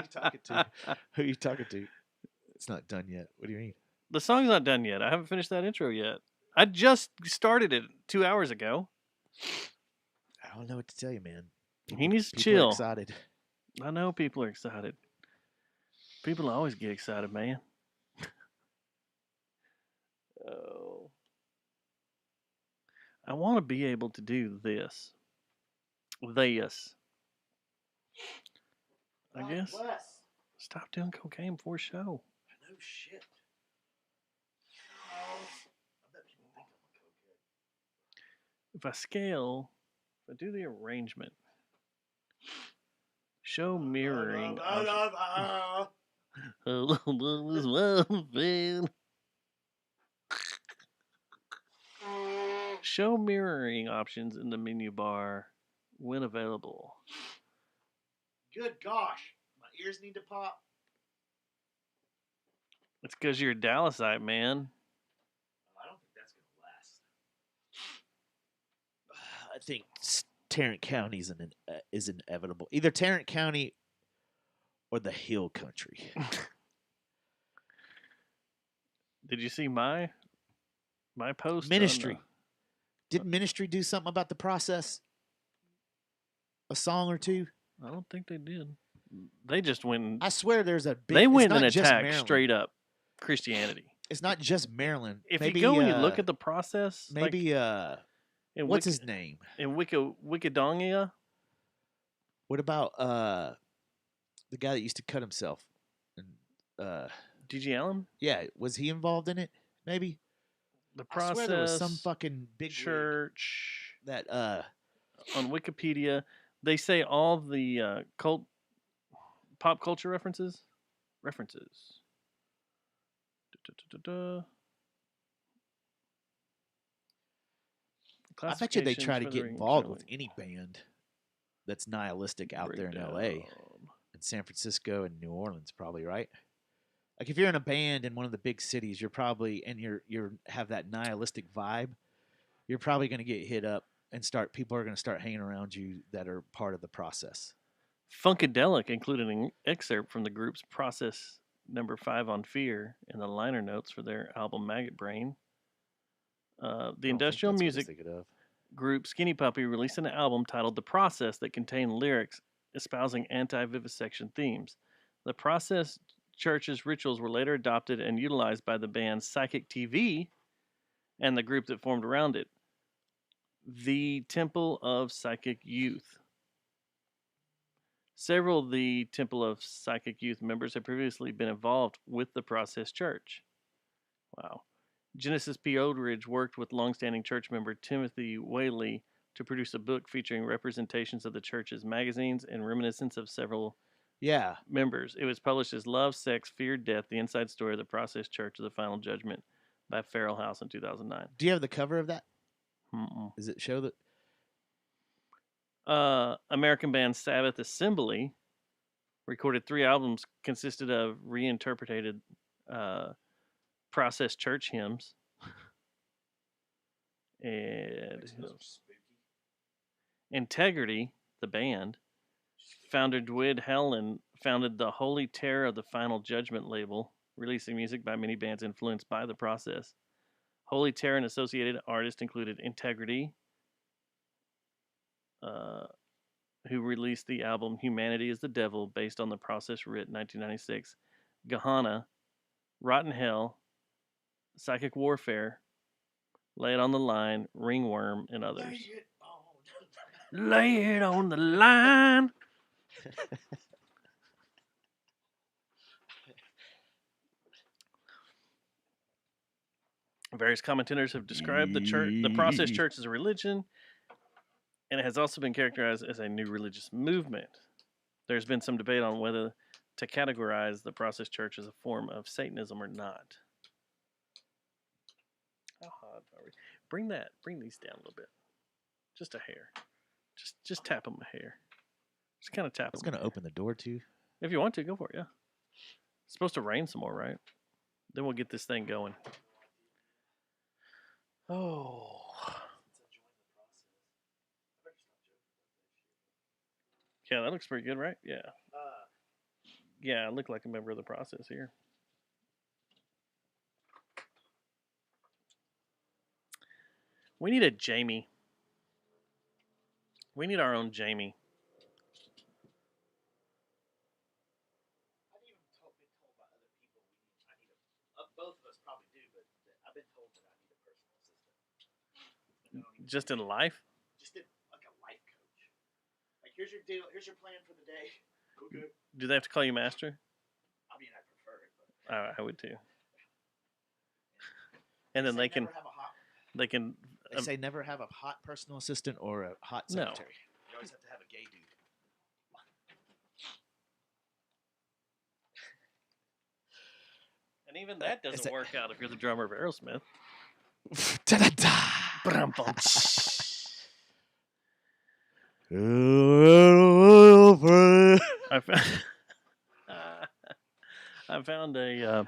talking to? Who are you talking to? It's not done yet. What do you mean? The song's not done yet. I haven't finished that intro yet. I just started it 2 hours ago. I don't know what to tell you, man. He needs to People are chill. excited. I know people are excited. People always get excited, man. Oh. I want to be able to do this. I guess. Bless. Stop doing cocaine before show. No shit. I bet people think I'm a cokehead. If I scale, if I do the arrangement, show mirroring. Show mirroring options in the menu bar when available. Good gosh. My ears need to pop. It's because you're a Dallasite, man. I don't think that's going to last. I think Tarrant County is inevitable. Either Tarrant County or the Hill Country. Did you see my post? Ministry. Did Ministry do something about the process? A song or two? I don't think they did. They just went. I swear there's a big... They went and attacked straight up Christianity. It's not just Maryland. If you go and you look at the process... Maybe... what's his name? In Wikidongia? What about the guy that used to cut himself? G.G. Allen? Yeah, was he involved in it? Maybe? The process... I swear there was some fucking big church... That... on Wikipedia, they say all the pop culture references. I bet you they try to get involved with any band that's nihilistic out there in L.A. and San Francisco and New Orleans, probably, right? Like if you're in a band in one of the big cities, you're probably and you're have that nihilistic vibe, you're probably going to get hit up and people are going to start hanging around you that are part of the process. Funkadelic included an excerpt from the group's Process number 5 on Fear in the liner notes for their album Maggot Brain. The industrial music group Skinny Puppy released an album titled The Process that contained lyrics espousing anti-vivisection themes. The Process Church's rituals were later adopted and utilized by the band Psychic TV and the group that formed around it, the Temple of Psychic Youth. Several of the Temple of Psychic Youth members have previously been involved with the Process Church. Wow. Genesis P. Oldridge worked with longstanding church member Timothy Whaley to produce a book featuring representations of the church's magazines and reminiscence of several members. It was published as Love, Sex, Fear, Death, The Inside Story of the Process Church of the Final Judgment by Farrell House in 2009. Do you have the cover of that? Mm-mm. Does it show that? American band Sabbath Assembly recorded 3 albums consisted of reinterpreted Process Church hymns. And Integrity, the band, founder Dwid Helen founded the Holy Terror of the Final Judgment label, releasing music by many bands influenced by the Process. Holy Terror and associated artists included Integrity, who released the album Humanity is the Devil, based on the Process writ 1996, Gehenna, Rotten Hell, Psychic Warfare, Lay It on the Line, Ringworm, and others. Lay it on the line. Various commentators have described the Process Church as a religion, and it has also been characterized as a new religious movement. There's been some debate on whether to categorize the Process Church as a form of Satanism or not. How hot are we? Bring these down a little bit. Just a hair. Just tap them a hair. Just kind of tap them. It's going to open the door too. If you want to, go for it, yeah. It's supposed to rain some more, right? Then we'll get this thing going. Oh. Yeah, that looks pretty good, right? Yeah. Yeah, I look like a member of the process here. We need a Jamie. We need our own Jamie. I've even been told by other people both of us probably do, but I've been told that I need a personal assistant. Just in life? Just like a life coach. Like, here's your deal. Here's your plan for the day. Okay. Do they have to call you master? I mean, I prefer it, but I would too. And then they can. They say never have a hot personal assistant or a hot secretary. No. You always have to have a gay dude. And even that doesn't work out if you're the drummer of Aerosmith. I found a.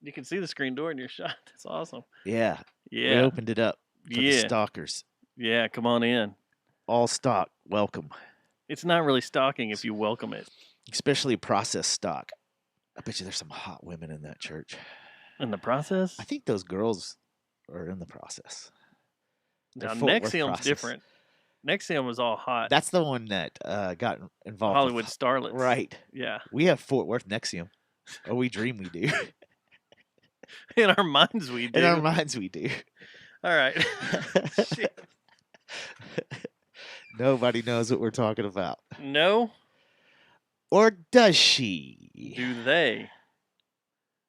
You can see the screen door in your shot. That's awesome. Yeah. Yeah. We opened it up for the stalkers. Yeah, come on in. All stock. Welcome. It's not really stalking if you welcome it. Especially processed stock. I bet you there's some hot women in that church. In the process? I think those girls are in the process. Now, Nexium's different. Nexium was all hot. That's the one that got involved Hollywood starlets. Right. Yeah. We have Fort Worth Nexium. Or we dream we do. In our minds we do. In our minds we do. All right. Shit. Nobody knows what we're talking about. No? Or does she? Do they?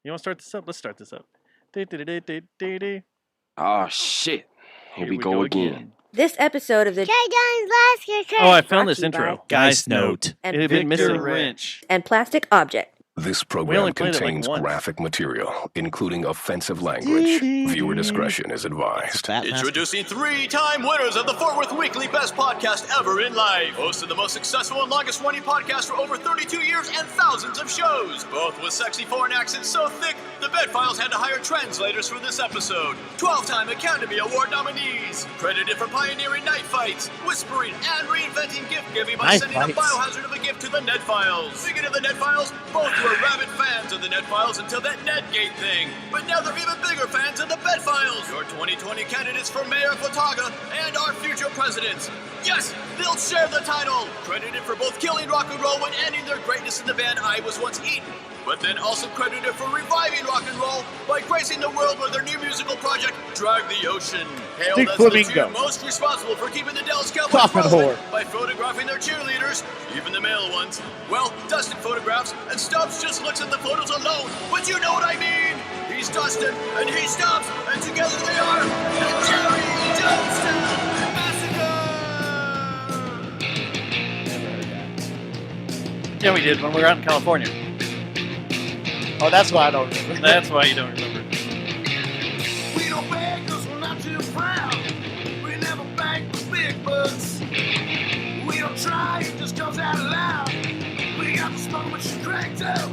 You want to start this up? Let's start this up. Oh, shit. Here we go again. This episode of the Oh, I found this intro. Geist Note. It had been missing. Wrench. and Plastic Object. This only program played it like contains once. graphic material, including offensive language. Viewer discretion is advised. Introducing 3-time winners of the Fort Worth Weekly Best Podcast Ever in Life. Host of the most successful and longest running podcast for over 32 years and thousands of shows. Both with sexy foreign accents so thick, the Bed Files had to hire translators for this episode. 12-time Academy Award nominees. Credited for pioneering night fights, whispering, and reinventing gift giving by sending a biohazard of a gift to the Ned Files. Speaking of the Ned Files, both were rabid fans of the Ned Files until that Nedgate thing. But now they're even bigger fans of the Bed Files. Your 2020 candidates for Mayor of Watauga and our future presidents. Yes, they'll share the title. Credited for both killing rock and roll when ending their greatness in the band I Was Once Eaten. But then also credited for reviving rock and roll by gracing the world with their new musical project, Drag the Ocean. Hail Dick as Flamingo. the two most responsible for keeping the Dallas Cowboys Coffin relevant whore. by photographing their cheerleaders, even the male ones. Well, Dustin photographs, and Stubbs just looks at the photos alone. But you know what I mean? He's Dustin, and he's Stubbs, and together they are the Jerry Jonestown Massacre! Yeah, we did when we were out in California. Oh, that's why I don't remember. That's why you don't remember. We don't beg 'cause we're not too proud. We never beg for big bucks. We don't try, it just comes out loud. We got the smoke, but you cracked out.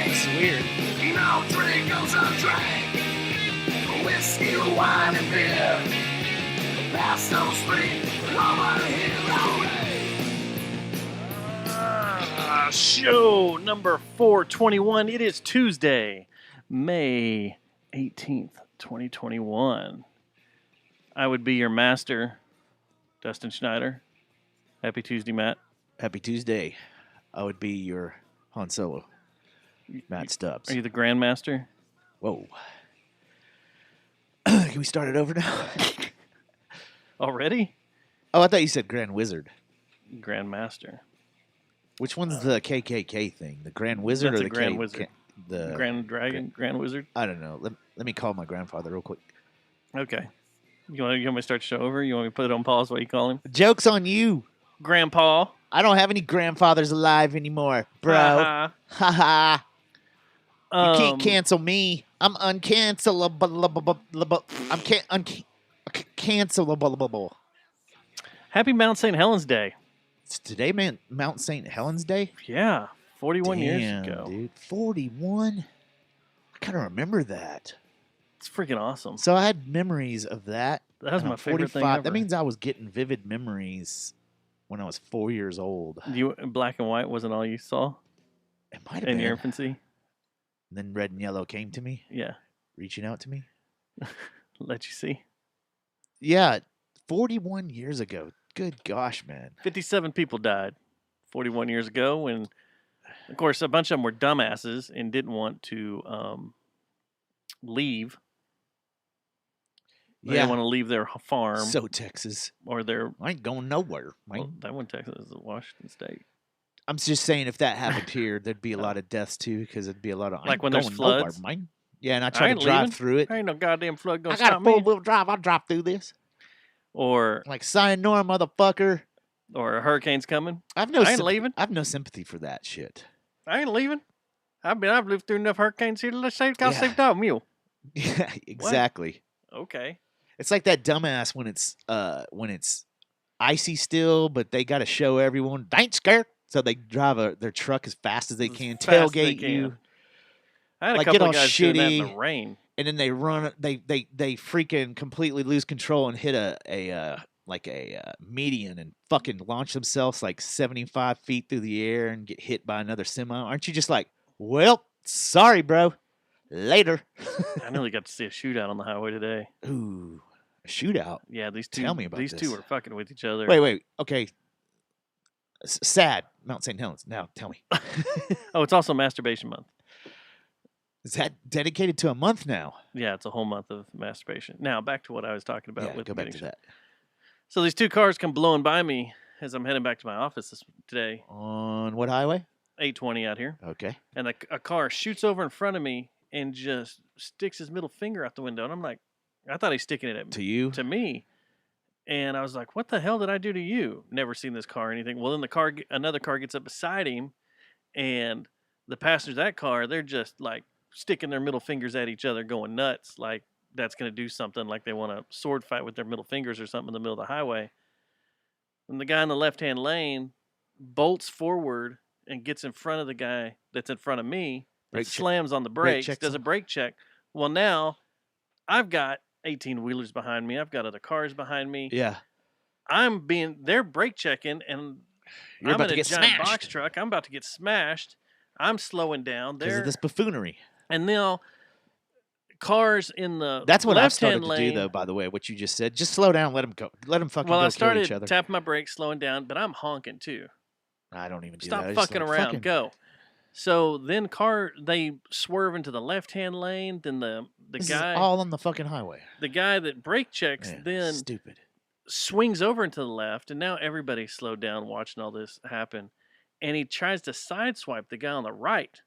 It's weird. No drink goes undrank. Whiskey, wine, and beer. Past no street, over here, alright. Show number 421. It is Tuesday, May 18th, 2021. I would be your master, Dustin Schneider. Happy Tuesday, Matt. Happy Tuesday. I would be your Han Solo, Matt Stubbs. Are you the Grandmaster? Whoa. Can we start it over now? Already? Oh, I thought you said Grand Wizard. Grandmaster. Which one's the KKK thing? The Grand Wizard That's or a the Grand Wizard. The Grand Dragon? Grand Wizard? I don't know. Let me call my grandfather real quick. Okay. You want me to start the show over? You want me to put it on pause while you call him? Joke's on you. Grandpa. I don't have any grandfathers alive anymore, bro. Ha Ha ha. You can't Um, cancel me. I'm uncancelable. I'm cancelable. Happy Mount St. Helens Day. It's today, man. Mount St. Helens Day. Yeah, 41 years ago. Dude, 41. I kind of remember that. It's freaking awesome. So I had memories of that. That was my favorite thing ever. That means I was getting vivid memories when I was 4 years old. Black and white wasn't all you saw? It might have been. In your infancy? And then red and yellow came to me. Yeah. Reaching out to me. Let you see. Yeah, 41 years ago. Good gosh, man. 57 people died 41 years ago when, of course, a bunch of them were dumbasses and didn't want to leave. They didn't want to leave their farm. So Texas. Or their... I ain't going nowhere. Well, that one Texas is Washington State. I'm just saying if that happened here, there'd be a lot of deaths too because it'd be a lot of... Like when there's floods? Nowhere, yeah, and I try to drive through it. There ain't no goddamn flood going to stop me. I got a me. four-wheel drive. I'll drive through this. Or... Like sayonara, motherfucker. Or a hurricane's coming. I ain't leaving. I have no sympathy for that shit. I ain't leaving. I've lived through enough hurricanes here to save dog mule. Yeah, exactly. What? Okay. It's like that dumbass when it's icy still, but they got to show everyone they ain't scared, so they drive their truck as fast as they can, tailgate you. I had a couple of guys doing that in the rain, and then they run. They freaking completely lose control and hit a median and fucking launch themselves like 75 feet through the air and get hit by another semi. Aren't you just like, well, sorry, bro. Later. I nearly got to see a shootout on the highway today. Ooh, a shootout? Yeah, these two. Tell me about these this. Two were fucking with each other. Wait. Okay. Sad. Mount St. Helens. Now, tell me. Oh, it's also Masturbation Month. Is that dedicated to a month now? Yeah, it's a whole month of masturbation. Now, back to what I was talking about. Yeah, go back to that. So these two cars come blowing by me as I'm heading back to my office today. On what highway? 820 out here. Okay. And a car shoots over in front of me and just sticks his middle finger out the window. And I'm like, I thought he's sticking it at me. To you? To me. And I was like, what the hell did I do to you? Never seen this car or anything. Well, then another car gets up beside him, and the passengers of that car, they're just like sticking their middle fingers at each other, going nuts. Like that's going to do something, like they want to sword fight with their middle fingers or something in the middle of the highway. And the guy in the left-hand lane bolts forward and gets in front of the guy that's in front of me. Slams on the brakes, does a brake check. Well, now I've got 18-wheelers behind me. I've got other cars behind me. Yeah. They're brake checking, and You're I'm about in to a get giant smashed. box truck. I'm about to get smashed. I'm slowing down. Because of this buffoonery. And now cars in the That's what I've left-hand started lane, to do, though, by the way, what you just said. Just slow down, let them go. Let them fucking well, go I started kill each other. tapping my brakes, slowing down, but I'm honking too. I don't even do Stop that. fucking around. Go. So then they swerve into the left-hand lane. Then the this guy is all on the fucking highway. The guy that brake checks then stupid swings over into the left, and now everybody's slowed down watching all this happen. And he tries to sideswipe the guy on the right.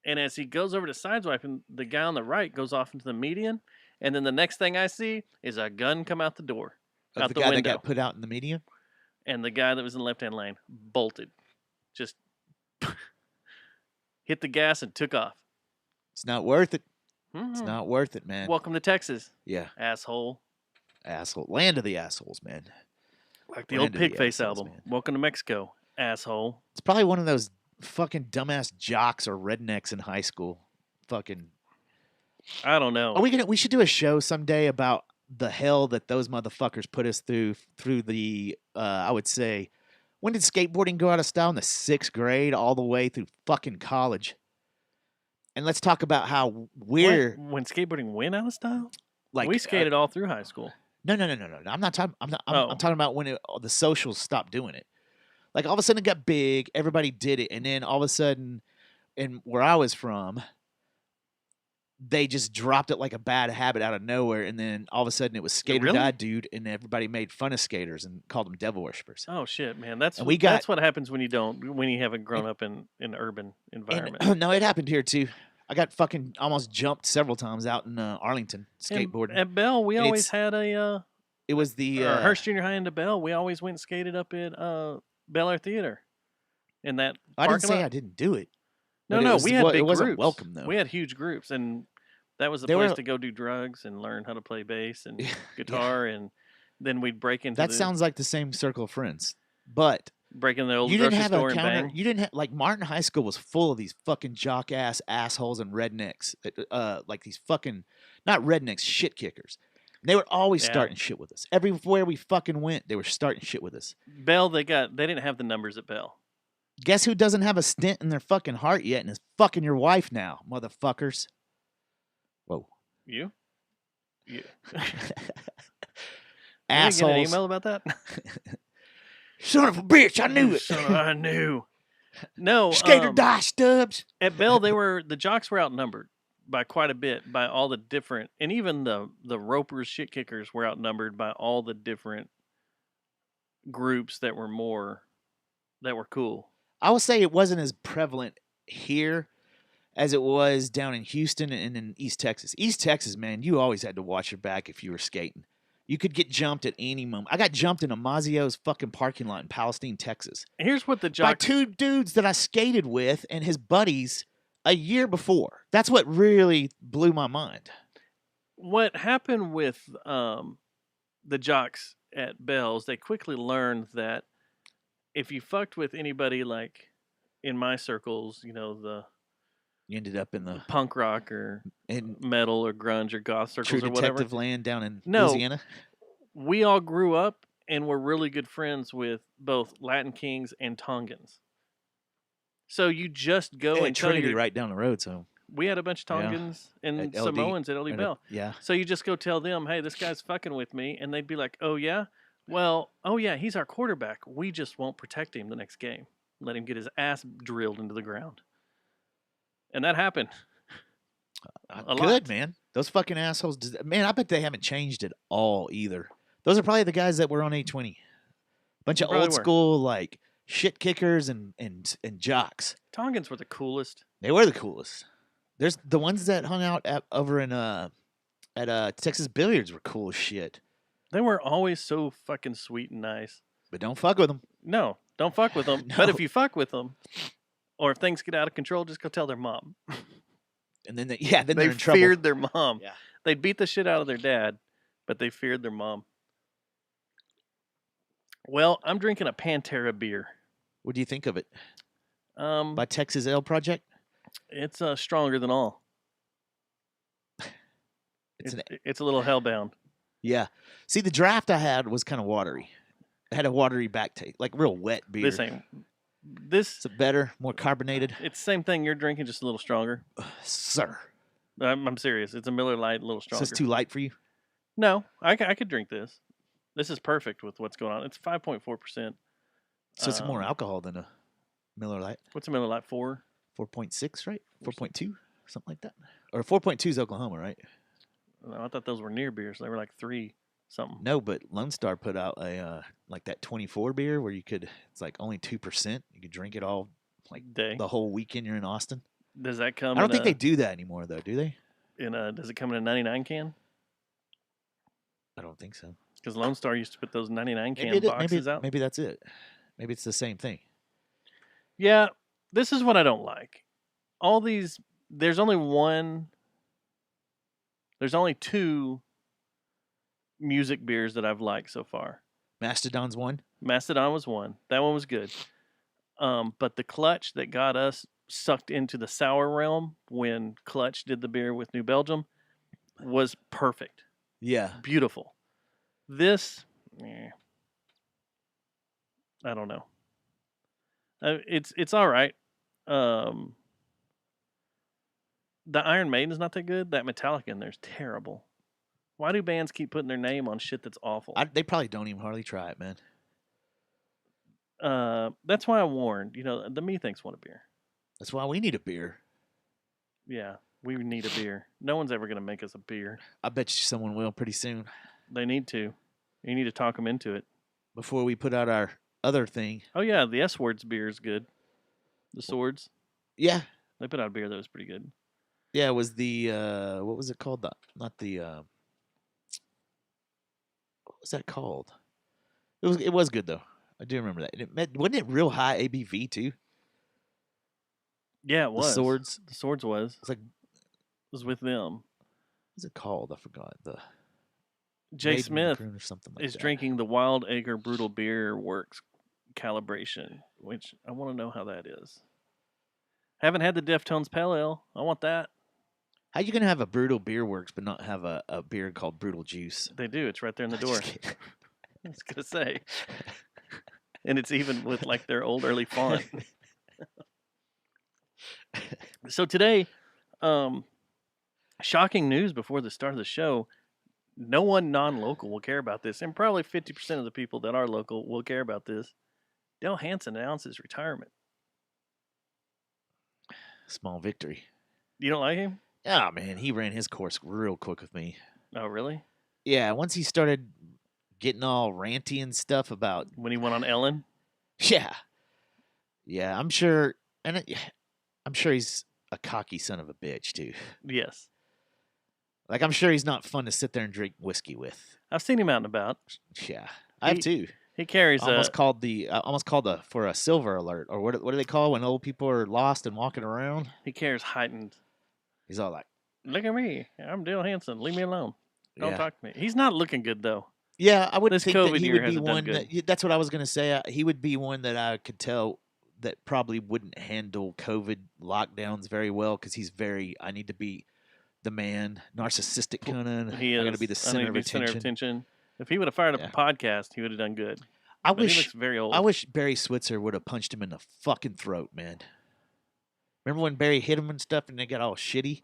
And as he goes over to sideswipe him, the guy on the right goes off into the median. And then the next thing I see is a gun come out the door. Out the guy window. That got put out in the median? And the guy that was in the left-hand lane bolted. Just hit the gas and took off. It's not worth it. Mm-hmm. It's not worth it, man. Welcome to Texas. Yeah. Asshole. Land of the assholes, man. Like the old Pigface album. Man. Welcome to Mexico, asshole. It's probably one of those fucking dumbass jocks or rednecks in high school. Fucking. I don't know. We should do a show someday about the hell that those motherfuckers put us through the, I would say, when did skateboarding go out of style? In the 6th grade all the way through fucking college. And let's talk about how we're... When skateboarding went out of style? Like we skated all through high school. No. I'm not talking... I'm talking about when the socials stopped doing it. Like, all of a sudden it got big. Everybody did it. And then all of a sudden, and where I was from, they just dropped it like a bad habit out of nowhere. And then all of a sudden it was Skater Died Dude. And everybody made fun of skaters and called them devil worshippers. Oh, shit, man. That's what happens when you haven't grown up in an urban environment. No, it happened here, too. I got fucking almost jumped several times out in Arlington skateboarding. At Bell, we always had a... it was the... Hearst Junior High into Bell. We always went and skated up at Bel Air Theater. In that I didn't say lot. I didn't do it. No, we had big groups. It wasn't welcome, though. We had huge groups, and That was the place to go do drugs and learn how to play bass and guitar, and then we'd break into. That sounds like the same circle of friends, but break in the old grocery store and bang. You didn't have like Martin High School was full of these fucking jock ass assholes and rednecks, like these fucking not rednecks, shit kickers. They were always starting shit with us. Everywhere we fucking went, they were starting shit with us. Bell, they didn't have the numbers at Bell. Guess who doesn't have a stent in their fucking heart yet and is fucking your wife now, motherfuckers? Whoa. You? Assholes. Did you get an email about that? Son of a bitch, I knew it. I knew. No. Skater die, Stubbs. At Bell, the jocks were outnumbered by quite a bit by all the different, and even the ropers, shit kickers were outnumbered by all the different groups that were cool. I will say it wasn't as prevalent here as it was down in Houston and in East Texas. East Texas, man, you always had to watch your back if you were skating. You could get jumped at any moment. I got jumped in a Mazio's fucking parking lot in Palestine, Texas. Here's what the by two dudes that I skated with and his buddies a year before. That's what really blew my mind. What happened with the jocks at Bell's, they quickly learned that if you fucked with anybody like in my circles, you ended up in the punk rock or metal or grunge or goth circles True or whatever. Detective land down in Louisiana. We all grew up and were really good friends with both Latin Kings and Tongans. So you just go and Trinity right down the road. So we had a bunch of Tongans and Samoans at LD Bell. Yeah. So you just go tell them, hey, this guy's fucking with me. And they'd be like, oh, yeah? Well, oh, yeah, he's our quarterback. We just won't protect him the next game. Let him get his ass drilled into the ground. And that happened. Good, lot. Man. Those fucking assholes. Man, I bet they haven't changed at all either. Those are probably the guys that were on 820. Bunch of old school, like, shit kickers and jocks. Tongans were the coolest. They were the coolest. There's the ones that hung out over in at Texas Billiards were cool as shit. They were always so fucking sweet and nice. But don't fuck with them. No, don't fuck with them. No. But if you fuck with them, or if things get out of control, just go tell their mom. And then they're They in trouble. feared their mom. Yeah. They'd beat the shit out of their dad, but they feared their mom. Well, I'm drinking a Pantera beer. What do you think of it? By Texas Ale Project? It's stronger than all. It's a little hellbound. Yeah. See, the draft I had was kind of watery. It had a watery back taste, like real wet beer. It's better, more carbonated. It's the same thing you're drinking, just a little stronger. Sir. I'm serious. It's a Miller Lite, a little stronger. So it's too light for you? No, I could drink this. This is perfect with what's going on. It's 5.4%. So it's more alcohol than a Miller Lite. What's a Miller Lite for? 4.6, right? 4.2, something like that. Or 4.2 is Oklahoma, right? No, I thought those were near beers. They were like 3 something. No, but Lone Star put out a like that 24 beer where it's like only 2%. You could drink it all like the whole weekend you're in Austin. Does that come? I don't think they do that anymore though, do they? Does it come in a 99 can? I don't think so. Because Lone Star used to put those 99 can boxes out. Maybe that's it. Maybe it's the same thing. Yeah, this is what I don't like. All these, there's only 2 music beers that I've liked so far. Mastodon's one? Mastodon was one. That one was good. But the Clutch that got us sucked into the sour realm when Clutch did the beer with New Belgium was perfect. Yeah. Beautiful. This, I don't know. It's all right. The Iron Maiden is not that good. That Metallica in there is terrible. Why do bands keep putting their name on shit that's awful? They probably don't even hardly try it, man. That's why I warned. The Methinks want a beer. That's why we need a beer. Yeah, we need a beer. No one's ever going to make us a beer. I bet you someone will pretty soon. They need to. You need to talk them into it. Before we put out our other thing. Oh, yeah, the S-Words beer is good. The Swords. Yeah. They put out a beer that was pretty good. Yeah, it was the, what was it called? What was that called? It was good, though. I do remember that. Wasn't it real high ABV, too? Yeah, it was. The Swords? The Swords was. It's like... It was with them. What's it called? I forgot. The Jay Maiden Smith Prune or something like is that. drinking the Wild Acre Brutal Beer Works calibration, which I want to know how that is. Haven't had the Deftones Pale Ale. I want that. How you gonna have a Brutal Beer Works but not have a beer called Brutal Juice? They do. It's right there in the door. Just kidding. I was gonna say, and it's even with like their old early font. So today, shocking news before the start of the show. No one non-local will care about this, and probably 50% of the people that are local will care about this. Dale Hansen announces retirement. Small victory. You don't like him? Oh man, he ran his course real quick with me. Oh, really? Yeah, once he started getting all ranty and stuff about When he went on Ellen? Yeah, I'm sure, I'm sure he's a cocky son of a bitch too. Yes. Like, I'm sure he's not fun to sit there and drink whiskey with. I've seen him out and about. Yeah, I have too. He carries almost called for a silver alert, or what do they call when old people are lost and walking around? He carries heightened. He's all like, "Look at me, I'm Dale Hansen. Leave me alone. Don't yeah. talk to me." He's not looking good though. Yeah, I would This think COVID that he year would be hasn't done one good. that's what I was going to say. He would be one that I could tell that probably wouldn't handle COVID lockdowns very well because he's I need to be the man, narcissistic kind of. He is. I got to be the center of attention. If he would have fired up a podcast, he would have done good. He looks very old. I wish Barry Switzer would have punched him in the fucking throat, man. Remember when Barry hit him and stuff and they got all shitty?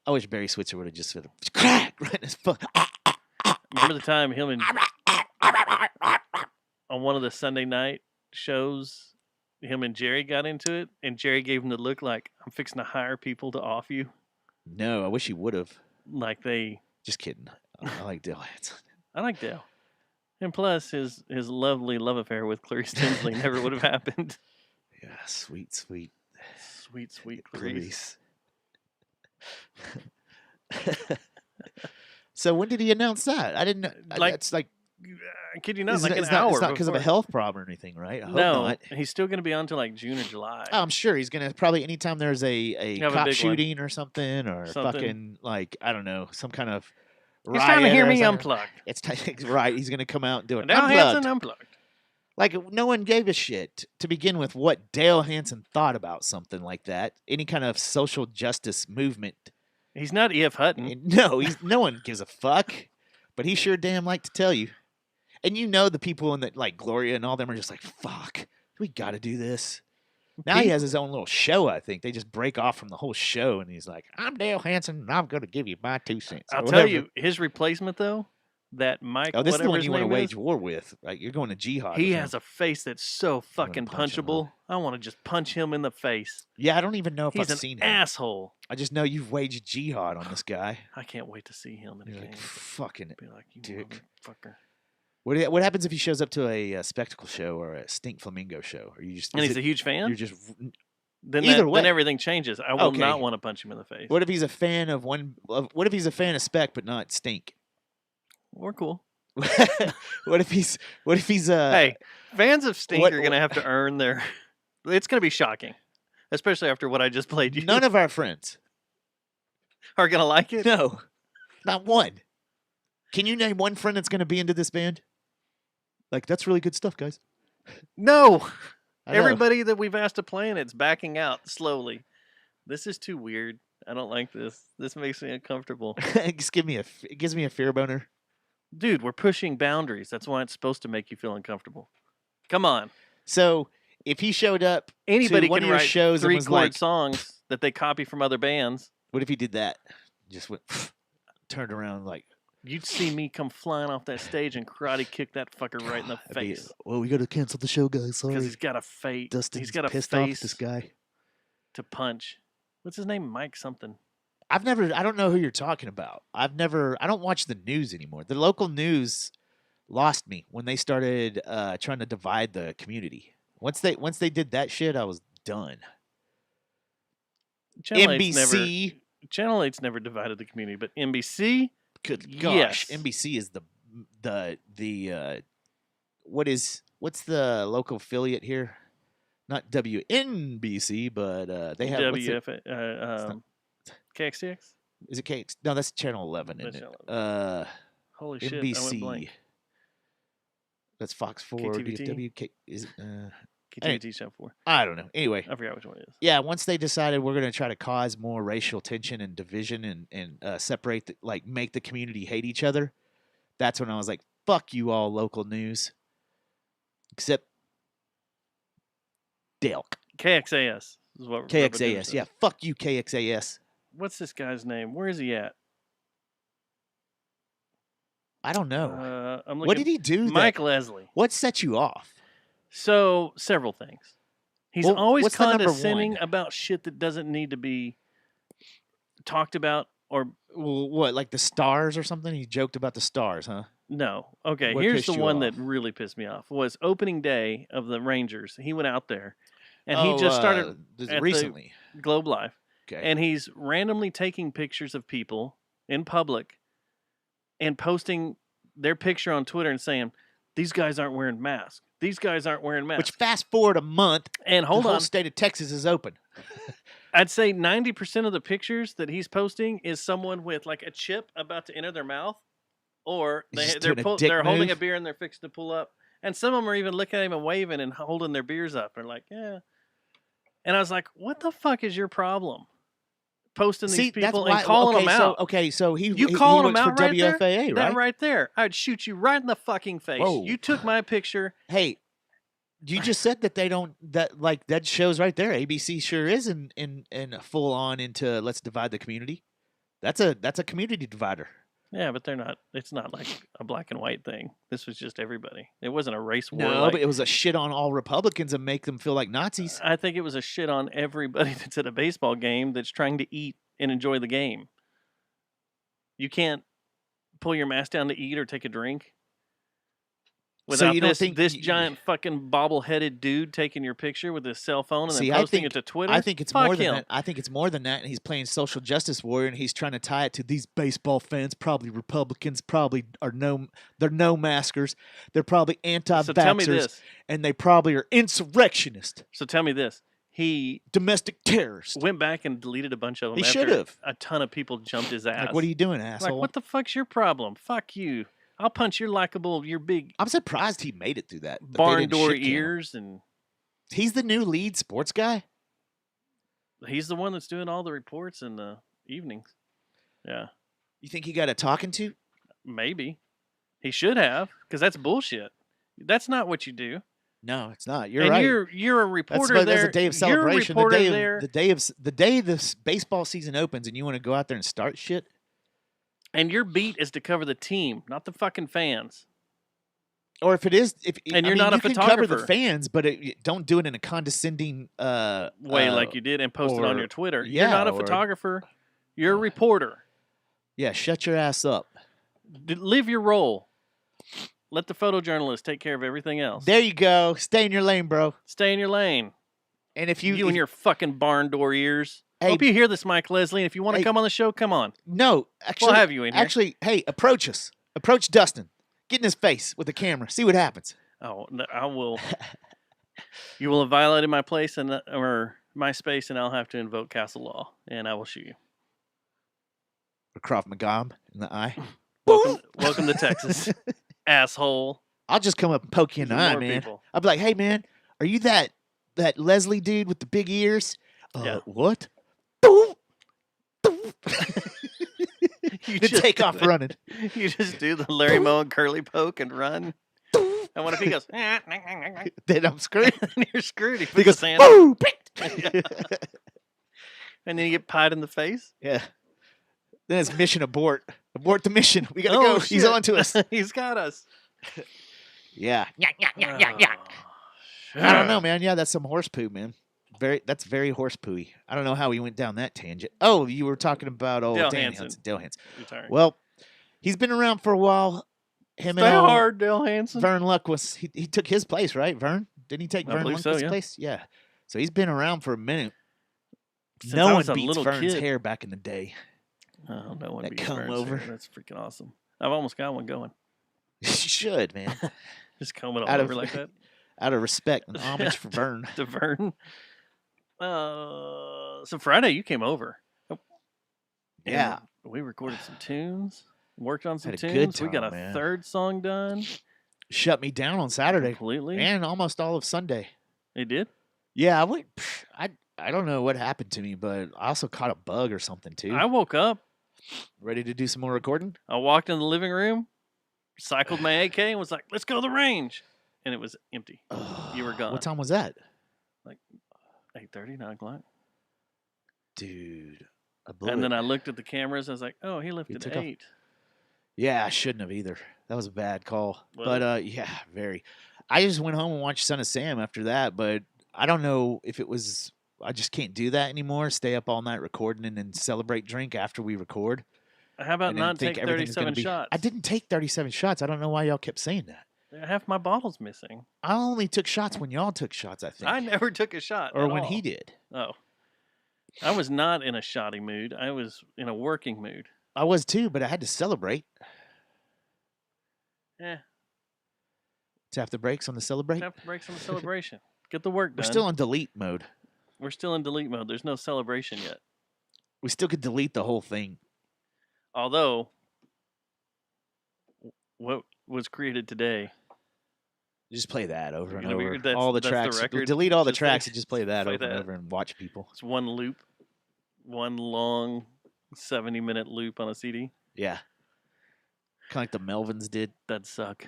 I wish Barry Switzer would have just sort of crack right in his fuck. Remember the time him and on one of the Sunday night shows, him and Jerry got into it, and Jerry gave him the look like, "I'm fixing to hire people to off you." No, I wish he would have. Like they. Just kidding. I like Dale Hansen. I like Dale. And plus, his lovely love affair with Clarice Tinsley never would have happened. Yeah, sweet Clarice. So when did he announce that? I didn't know. It's like, kid you not, an hour. It's not because of a health problem or anything, right? I hope no, not. He's still going to be on until like June or July. Oh, I'm sure he's going to probably anytime there's a cop shooting or something or fucking like, I don't know, some kind of riot. He's trying to hear me unplugged. It's right. He's going to come out and do it. Dale Hansen unplugged. Like, no one gave a shit to begin with what Dale Hansen thought about something like that. Any kind of social justice movement. He's not E.F. Hutton. No, no one gives a fuck. But he sure damn like to tell you. And you know the people in the, like, Gloria and all them are just like, fuck, we got to do this. Now he has his own little show, I think. They just break off from the whole show, and he's like, I'm Dale Hansen, and I'm going to give you my 2 cents. I'll tell you, his replacement, though, that Mike, this is the one you want to wage wage war with. Right? You're going to jihad. He has a face that's so fucking punchable. I want to just punch him in the face. Yeah, I don't even know if I've seen him. He's an asshole. I just know you've waged jihad on this guy. I can't wait to see him in a game. Like, fucking be like, you dick. Motherfucker. What happens if he shows up to a spectacle show or a Stink Flamingo show? Or you just and he's a huge fan? You're just then everything changes. I will not want to punch him in the face. What if he's a fan of what if he's a fan of Spec but not Stink? We're cool. What if he's Hey, fans of Stink are going to have to earn their. It's going to be shocking, especially after what I just played you. None of our friends are going to like it. No, not one. Can you name one friend that's going to be into this band? Like, that's really good stuff, guys. No, everybody that we've asked to play in it's backing out slowly. This is too weird. I don't like this. This makes me uncomfortable. It gives me a fear boner. Dude, we're pushing boundaries. That's why it's supposed to make you feel uncomfortable. Come on. So if he showed up, anybody to one can of your write shows 3-chord songs that they copy from other bands. What if he did that? Just went, turned around like. You'd see me come flying off that stage and karate kick that fucker right in the face. Well, we got to cancel the show, guys. Sorry. Because he's got a face. Dustin's he's got a pissed face off this guy to punch. What's his name? Mike something. I don't know who you're talking about. I don't watch the news anymore. The local news lost me when they started trying to divide the community. Once they did that shit, I was done. NBC. Channel 8's never divided the community, but NBC. Good gosh, yes. NBC is the what's the local affiliate here? Not WNBC, but they have KXTX. Is it KX? No, that's Channel 11, isn't it? Holy shit! NBC. I went blank. That's Fox 4. KTVT? DFW. Is it? KTVT Channel 4. I don't know. Anyway, I forgot which one it is. yeah. Once they decided we're going to try to cause more racial tension and division and separate, make the community hate each other, that's when I was like, "Fuck you all, local news." Except Delk. KXAS is what. KXAS. Yeah. Fuck you, KXAS. What's this guy's name? Where is he at? I don't know. I'm looking. What did he do? Mike Leslie. What set you off? So, several things. He's Well, always what's the number condescending one? about shit that doesn't need to be talked about or Well, what, like the stars or something? He joked about the stars, huh? no. Okay, What here's pissed the you one off? that really pissed me off. Was opening day of the Rangers. He went out there and he just started at recently. the Globe Live. Okay. And he's randomly taking pictures of people in public and posting their picture on Twitter and saying, "These guys aren't wearing masks. These guys aren't wearing masks." Which fast forward a month, and hold the whole on, state of Texas is open. I'd say 90% of the pictures that he's posting is someone with like a chip about to enter their mouth, or He's just they're doing a dick holding a move. beer and they're fixing to pull up. And some of them are even looking at him and waving and holding their beers up. And like, yeah. And I was like, what the fuck is your problem? Posting these people and calling them out. So You calling them works out for right there? WFAA, right? That right there. I'd shoot you right in the fucking face. Whoa. You took my picture. Hey, you just said that they don't, that shows right there. ABC sure is in full on into let's divide the community. That's a community divider. Yeah, but they're not. It's not like a black and white thing. This was just everybody. It wasn't a race war. No, but it was a shit on all Republicans and make them feel like Nazis. I think it was a shit on everybody that's at a baseball game that's trying to eat and enjoy the game. You can't pull your mask down to eat or take a drink without you don't this think giant fucking bobble-headed dude taking your picture with his cell phone and then posting it to Twitter. I think it's Fuck more than him. that. I think it's more than that, and he's playing social justice warrior, and he's trying to tie it to these baseball fans, probably Republicans, probably they're no maskers, they're probably anti-vaxxers, So tell me this. and they probably are insurrectionists, So tell me this. He domestic terrorists. went back and deleted a bunch of them. He after should've. A ton of people jumped his ass. Like, what are you doing, asshole? Like, what the fuck's your problem? Fuck you. I'll punch your likable, your big I'm surprised he made it through that. they barn didn't door shit can him. ears, and He's the new lead sports guy. he's the one that's doing all the reports in the evenings. Yeah, You think he got a talking to? maybe. He should have, because that's bullshit. That's not what you do. No, it's not. You're and right. you're a reporter That's there. a day of You're a celebration. reporter The there, day this baseball season opens, and you want to go out there and start shit. and your beat is to cover the team, not the fucking fans. Or if it is, And you're not a you can cover the photographer. fans, but don't do it in a condescending Way like you did and post it on your Twitter. yeah, You're not a or- photographer. You're a reporter. Yeah, shut your ass up. Live your role. Let the photojournalist take care of everything else. There you go. Stay in your lane, bro. Stay in your lane. And if You and your fucking barn door ears. Hey, Hope you hear this, Mike Leslie. And if you want to hey, come on the show, come on. no, actually, We'll have you in here. Actually, hey, approach us. Approach Dustin. Get in his face with the camera. See what happens. Oh, no, I will. You will have violated my place or my space, and I'll have to invoke castle law, and I will shoot you. Or Krav Maga in the eye. Welcome to Texas, asshole. I'll just come up and poke you in the eye, More man. people. I'll be like, hey, man, are you that Leslie dude with the big ears? Yeah. What? Boom. Boom. You Then just take do off it. running. You just do the Larry Moe and Curly poke and run. And what if he goes, and Then I'm screwed. you're screwed. He He puts goes, his hand boom. and then you get pied in the face. Yeah. Then it's mission abort. Abort the mission. We gotta Oh, go. He's shit. on to us. He's got us. Yeah. Oh, I don't know, man. Yeah, that's some horse poo, man. That's very horse pooey. I don't know how we went down that tangent. Oh, you were talking about Dale Dan Hansen. Dale Hansen. Retiring. Well, he's been around for a while. Him Stay and old hard, Dale Hansen. Vern Luck was he took his place, right? Vern? Didn't he take I Vern believe Luck's so, yeah. place? Yeah. So he's been around for a minute. Since no I one was a beats little Vern's kid. hair back in the day. Oh, no one That beats comb Vern's over. hair. That's freaking awesome. I've almost got one going. You should, man. Just comb it all Out of- over like that. Out of respect and homage for Vern. To Vern. So Friday you came over. Yeah. We recorded some tunes, worked on some Had a tunes. good We got time, a man. third song done. Shut me down on Saturday. Completely. And almost all of Sunday. It did? Yeah, I don't know what happened to me, but I also caught a bug or something too. I woke up. Ready to do some more recording? I walked in the living room, cycled my AK, and was like, let's go to the range. And it was empty. You were gone. What time was that? Like 8:30, 9 o'clock. Dude. And then I looked at the cameras. I was like, oh, he left at 8. Yeah, I shouldn't have either. That was a bad call. Well, but, yeah, very. I just went home and watched Son of Sam after that, but I don't know if it was – I just can't do that anymore, stay up all night recording and then celebrate drink after we record. How about not take 37 shots? I didn't take 37 shots. I don't know why y'all kept saying that. Half my bottle's missing. I only took shots when y'all took shots, I think. I never took a shot. Or when all. he did. Oh. I was not in a shoddy mood. I was in a working mood. I was too, but I had to celebrate. Yeah. Tap the brakes on the celebrate? Tap the brakes on the celebration. Get the work done. We're still on delete mode. We're still in delete mode. There's no celebration yet. We still could delete the whole thing. Although, what was created today. Just play that over and You're over. gonna be- All the that's the tracks. record? Delete all the Just tracks say- and just play that play over and that. over and watch people. It's one loop. One long 70-minute loop on a CD. Yeah. Kind of like the Melvins did. That'd suck.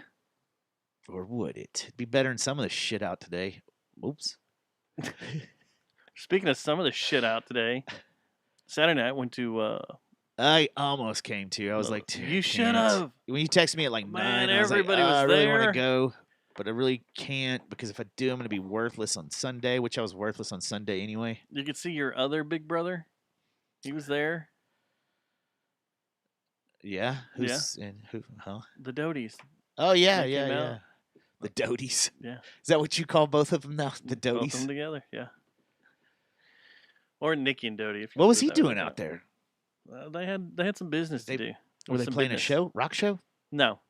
Or would it? It'd be better than some of the shit out today. Oops. Speaking of some of the shit out today, Saturday night went to... I almost came to. I was like, dude, you I should can't. have. When you texted me at like Man, 9, I was like, everybody was I really want there. to go, but I really can't because if I do, I'm going to be worthless on Sunday, which I was worthless on Sunday anyway. You could see your other big brother. He was there. Yeah? Who's in who? Huh? The Doties. Oh, yeah, They yeah, came yeah. out. The Doties. Yeah. Is that what you call both of them now? The Both of them Doties? together, yeah. Or Nikki and Doty. If you What wanna was put he it that way. doing out there? They had some business to do. Were they Some playing business. a show? Rock show? No.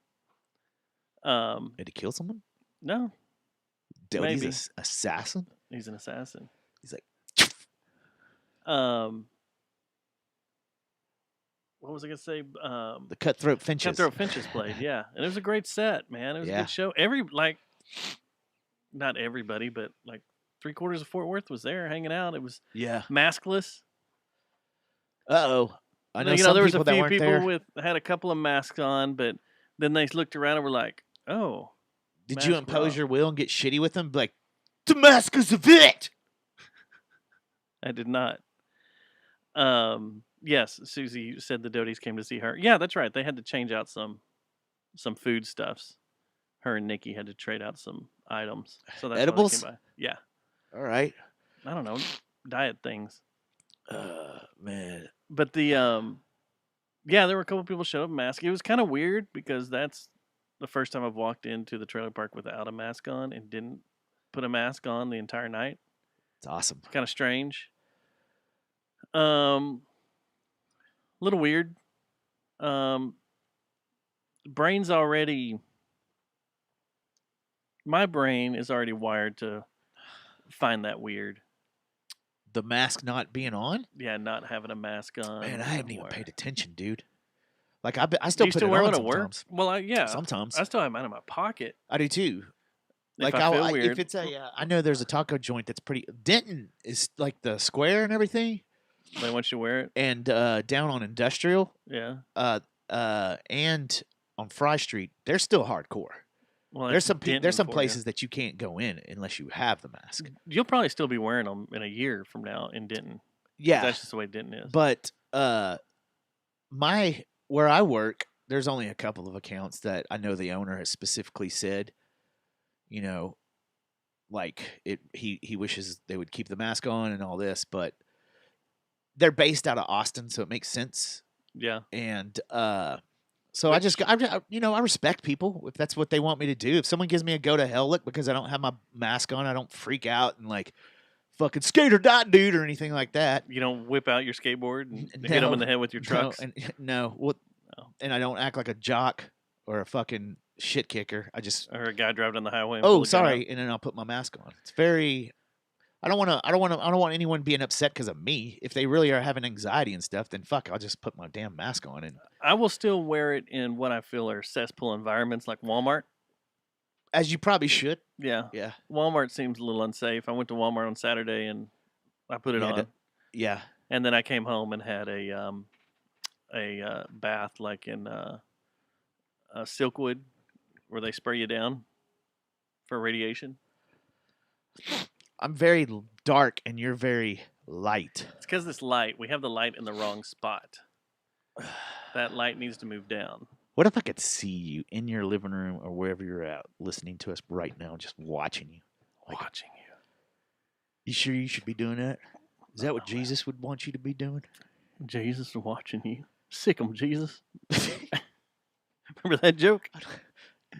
Did he kill someone? No. Doty's Maybe. assassin? He's an assassin. He's like, what was I gonna say? the Cutthroat Finches. Cutthroat Finches played, yeah, and it was a great set, man. It was a Yeah. good show. Not everybody, but like 3/4 of Fort Worth was there hanging out. It was Yeah. maskless. Uh-oh. I know You some there was people a that few weren't people there. had a couple of masks on, but then they looked around and were like, "Oh." Did you mask impose off. your will and get shitty with them? Be like, Damascus of it! I did not. Yes, Susie said the Doties came to see her. Yeah, that's right. They had to change out some foodstuffs. Her and Nikki had to trade out some items. So that's why they Edibles? came by. Yeah. All right. I don't know. Diet things. Man. But there were a couple people showed up masked. It was kind of weird because that's the first time I've walked into the trailer park without a mask on and didn't put a mask on the entire night. It's awesome. Kind of strange. Little weird. Brain's already. My brain is already wired to find that weird. The mask not being on? Yeah, not having a mask on. Man, I haven't even Wired. paid attention, dude. Like, I still you put still it wear on one at work? sometimes. Well, yeah. Sometimes. I still have mine in my pocket. I do too. If Like, I feel if weird. it's I know there's a taco joint that's pretty. Denton is like the square and everything, They want you to wear it. and down on Industrial, Yeah. and on Fry Street, they're still hardcore. Well, There's that's Denton there's some for you. places that you can't go in unless you have the mask. You'll probably still be wearing them in a year from now in Denton. Yeah, That's just the way Denton is. but where I work, there's only a couple of accounts that I know the owner has specifically said, you know, like he wishes they would keep the mask on and all this, but they're based out of Austin, so it makes sense. Yeah. And so I respect people if that's what they want me to do. If someone gives me a go to hell look because I don't have my mask on, I don't freak out and like fucking skate or die, dude, or anything like that. You don't whip out your skateboard and hit No, them in the head with your trucks. No. And I don't act like a jock or a fucking shit kicker. I just Or a guy driving down the highway. And pull a gun sorry, out. and then I'll put my mask on. It's very. I don't want anyone being upset because of me. If they really are having anxiety and stuff, then fuck, I'll just put my damn mask on. And I will still wear it in what I feel are cesspool environments like Walmart. As you probably should. Yeah. Yeah. Walmart seems a little unsafe. I went to Walmart on Saturday and I put it on. Yeah. And then I came home and had a bath like in Silkwood, where they spray you down for radiation. I'm very dark and you're very light. It's because this light, we have the light in the wrong spot. That light needs to move down. What if I could see you in your living room or wherever you're at, listening to us right now, just watching you? Watching you. You sure you should be doing that? Is that what Jesus would want you to be doing? Jesus is watching you. Sick 'em, Jesus. Remember that joke?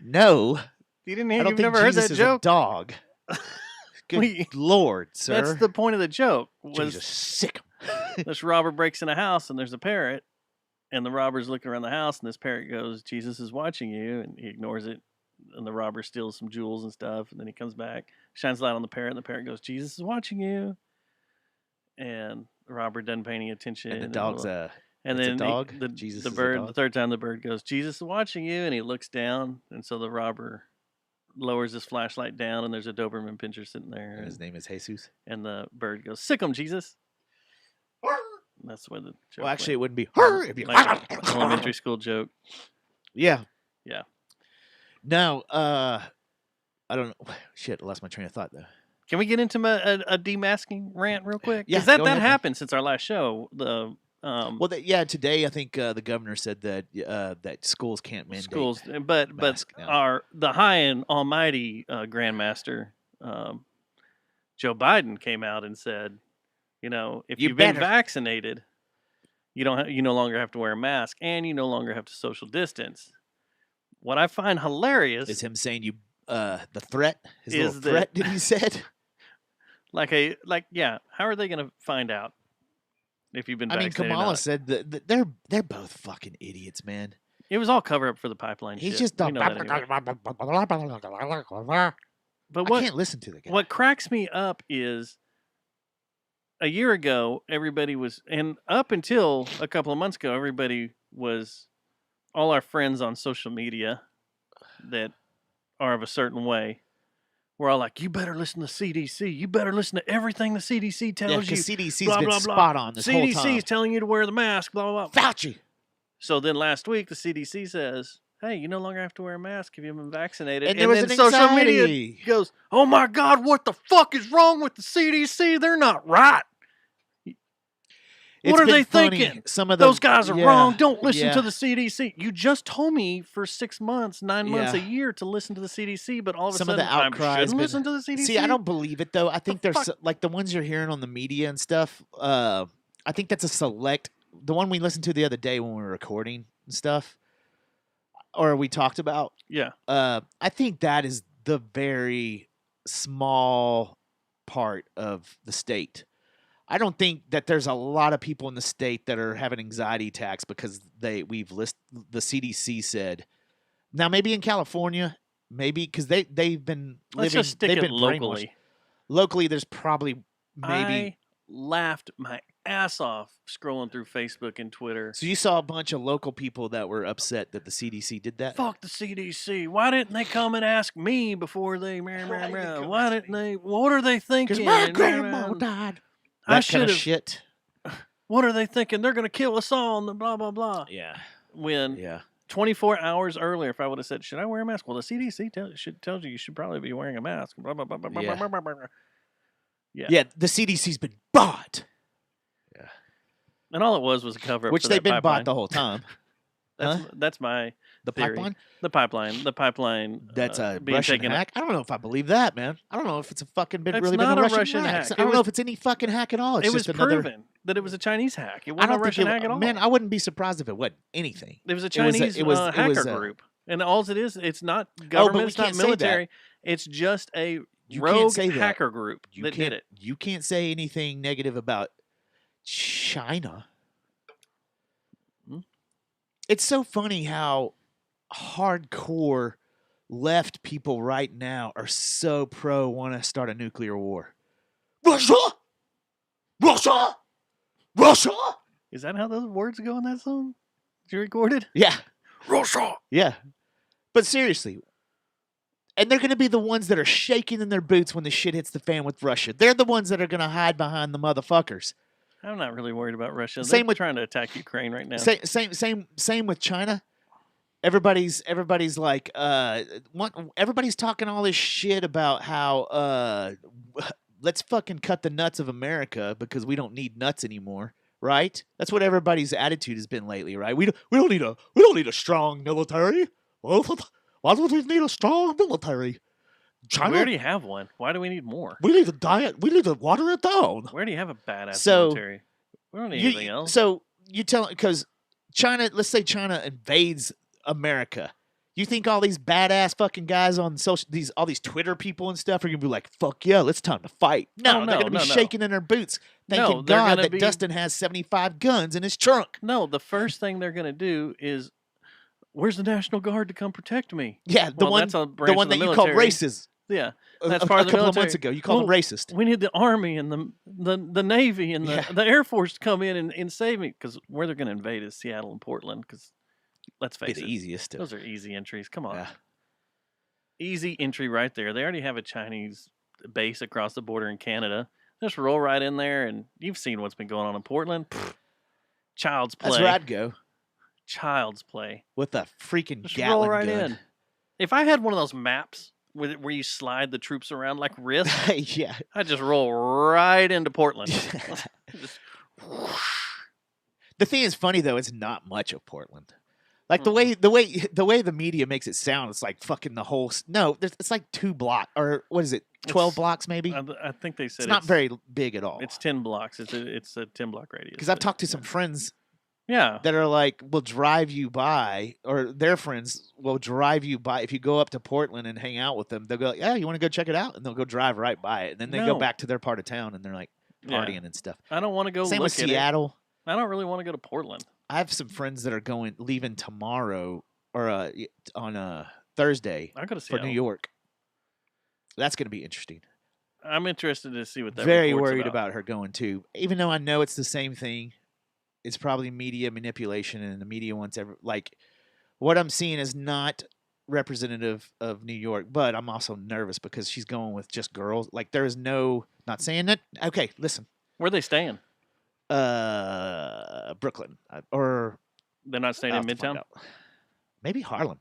No. You didn't. I don't You've think never Jesus heard that is joke. a dog. Good Lord, sir. That's the point of the joke. Jesus, sick 'em. This robber breaks in a house and there's a parrot, and the robber's looking around the house, and this parrot goes, "Jesus is watching you," and he ignores it. And the robber steals some jewels and stuff, and then he comes back, shines light on the parrot, and the parrot goes, "Jesus is watching you." And the robber doesn't pay any attention. And the dog's and it's then a dog? the Jesus is a bird, dog? the third time the bird goes, "Jesus is watching you," and he looks down, and so the robber lowers his flashlight down, and there's a Doberman pinscher sitting there. And his name is Jesus. And the bird goes, "Sick 'em, Jesus." And that's where the joke Well, actually, it went. wouldn't be. It'd be Like an elementary school joke. Yeah. Yeah. No, I don't know. Shit, I lost my train of thought, though. Can we get into a demasking rant real quick? Yeah, Because that go ahead, man. happened since our last show. The Well, today I think the governor said that that schools can't mandate schools, but mask now. the high and almighty Grandmaster Joe Biden came out and said, if You you've been better. vaccinated, you no longer have to wear a mask, and you no longer have to social distance. What I find hilarious Is him saying you the threat? His Is little threat that he said? how are they going to find out if you've been I mean, vaccinated? or Kamala not? said that they're both fucking idiots, man. It was all cover up for the pipeline. He's shit. just We know that anyway. But I can't listen to the guy. what cracks me up is a year ago, everybody was, and up until a couple of months ago, everybody was, all our friends on social media that are of a certain way, we're all like, you better listen to CDC. You better listen to everything the CDC tells Yeah, you. because CDC's blah, been blah, blah. spot on this whole CDC time. is telling you to wear the mask, blah, blah, blah. Fauci. So then last week, the CDC says, hey, you no longer have to wear a mask if you've been vaccinated. And there was then an social media anxiety. goes, oh my God, what the fuck is wrong with the CDC? They're not right. It's What are been they funny. thinking? Some of the, Those guys are wrong. Don't listen yeah. to the CDC. You just told me for 6 months, 9 months, a Yeah. year to listen to the CDC, but all of a Some of sudden, the outcry I has shouldn't been- listen to the CDC. See, I don't believe it though. I think The there's fuck? like the ones you're hearing on the media and stuff. I think that's a select. The one we listened to the other day when we were recording and stuff, or we talked about. Yeah. I think that is the very small part of the state. I don't think that there's a lot of people in the state that are having anxiety attacks because the CDC said. Now maybe in California, maybe because they've been Let's living. just stick they've it been brainwashed. locally. Locally, there's probably maybe. I laughed my ass off scrolling through Facebook and Twitter. So you saw a bunch of local people that were upset that the CDC did that. Fuck the CDC. Why didn't they come and ask me before they... Why didn't they... What are they thinking? Because my grandma died. I That should kind of have... shit. What are they thinking? They're going to kill us all and the blah, blah, blah. Yeah. When Yeah. 24 hours earlier, if I would have said, should I wear a mask? Well, the CDC tells you should probably be wearing a mask. Blah, blah, blah, blah, blah, Yeah. blah, blah, blah, blah. Yeah. Yeah. The CDC's been bought. Yeah. And all it was a cover up Which for they've that been pipeline. bought the whole time. That's my The theory. pipeline? The pipeline. That's a being Russian taken hack? I don't know if I believe that, man. I don't know if it's a fucking It's really been not a a Russian, Russian hack. hack. I don't It know was- if it's any fucking hack at all. It's It was just another. proven that it was a Chinese hack. It I wasn't a don't think Russian it, hack at all. man. I wouldn't be surprised if it wasn't anything. It was a it was a- Chinese it was hacker a- group. And all it is, it's not but government, we it's not can't say that. military. It's just a You can't rogue say that. hacker group You that can't. did it. You can't say anything negative about China. Hmm? It's so funny how hardcore left people right now are so pro want to start a nuclear war. Russia, Russia, Russia. Is that how those words go in that song? Did you record it? Yeah, Russia. yeah. But seriously, and they're going to be the ones that are shaking in their boots when the shit hits the fan with Russia. They're the ones that are going to hide behind the motherfuckers. I'm not really worried about Russia. Same They're with trying to attack Ukraine right now. Same with China. Everybody's like, everybody's talking all this shit about how let's fucking cut the nuts of America because we don't need nuts anymore, right? That's what everybody's attitude has been lately, right? We don't need a strong military. Well, why do we need a strong military? China, We already have one. Why do we need more? we need to diet. We need to water it down. We already have a badass So, military. We don't need anything else. So you tell because China, let's say China invades America. You think all these badass fucking guys on all these Twitter people and stuff are gonna be like, "Fuck yeah, it's time to fight"? No, they're gonna be shaking in their boots, thanking God that Dustin has 75 guns in his trunk. No, the first thing they're gonna do is, where's the National Guard to come protect me? Yeah, the one that you called racist. Yeah, that's a part of the couple military. of months ago. You called them racist. We need the Army and the Navy and the Air Force to come in and save me, because where they're going to invade is Seattle and Portland. Because let's face it, the easiest. Those are easy entries. Come on, Yeah. Easy entry right there. They already have a Chinese base across the border in Canada. Just roll right in there, and you've seen what's been going on in Portland. Pfft, child's play. That's where I'd go Child's play. with a freaking Just Gatling roll right gun. in. If I had one of those maps where you slide the troops around like Risk, Yeah. I'd just roll right into Portland. Just The thing is funny though, it's not much of Portland. Like the way the media makes it sound, it's like fucking the whole. No, it's like 2 blocks or what is it? 12 blocks maybe. I think they said it's not very big at all. It's 10 blocks. It's a 10-block radius. Because I've talked to some friends Yeah. that are like, will drive you by, or their friends will drive you by. If you go up to Portland and hang out with them, they'll go, yeah, you want to go check it out? And they'll go drive right by it. And then they go back to their part of town and they're like partying and stuff. I don't want to go Same look with at Seattle. I don't really want to go to Portland. I have some friends that are leaving tomorrow or on Thursday I'll go to for Seattle. New York. That's going to be interesting. I'm interested to see what that Very report's worried about her going too. Even though I know it's the same thing, it's probably media manipulation, and the media wants what I'm seeing is not representative of New York. But I'm also nervous because she's going with just girls. Like there is no, not saying that. Okay, listen. Where are they staying? Brooklyn or They're not staying in Midtown? Maybe Harlem.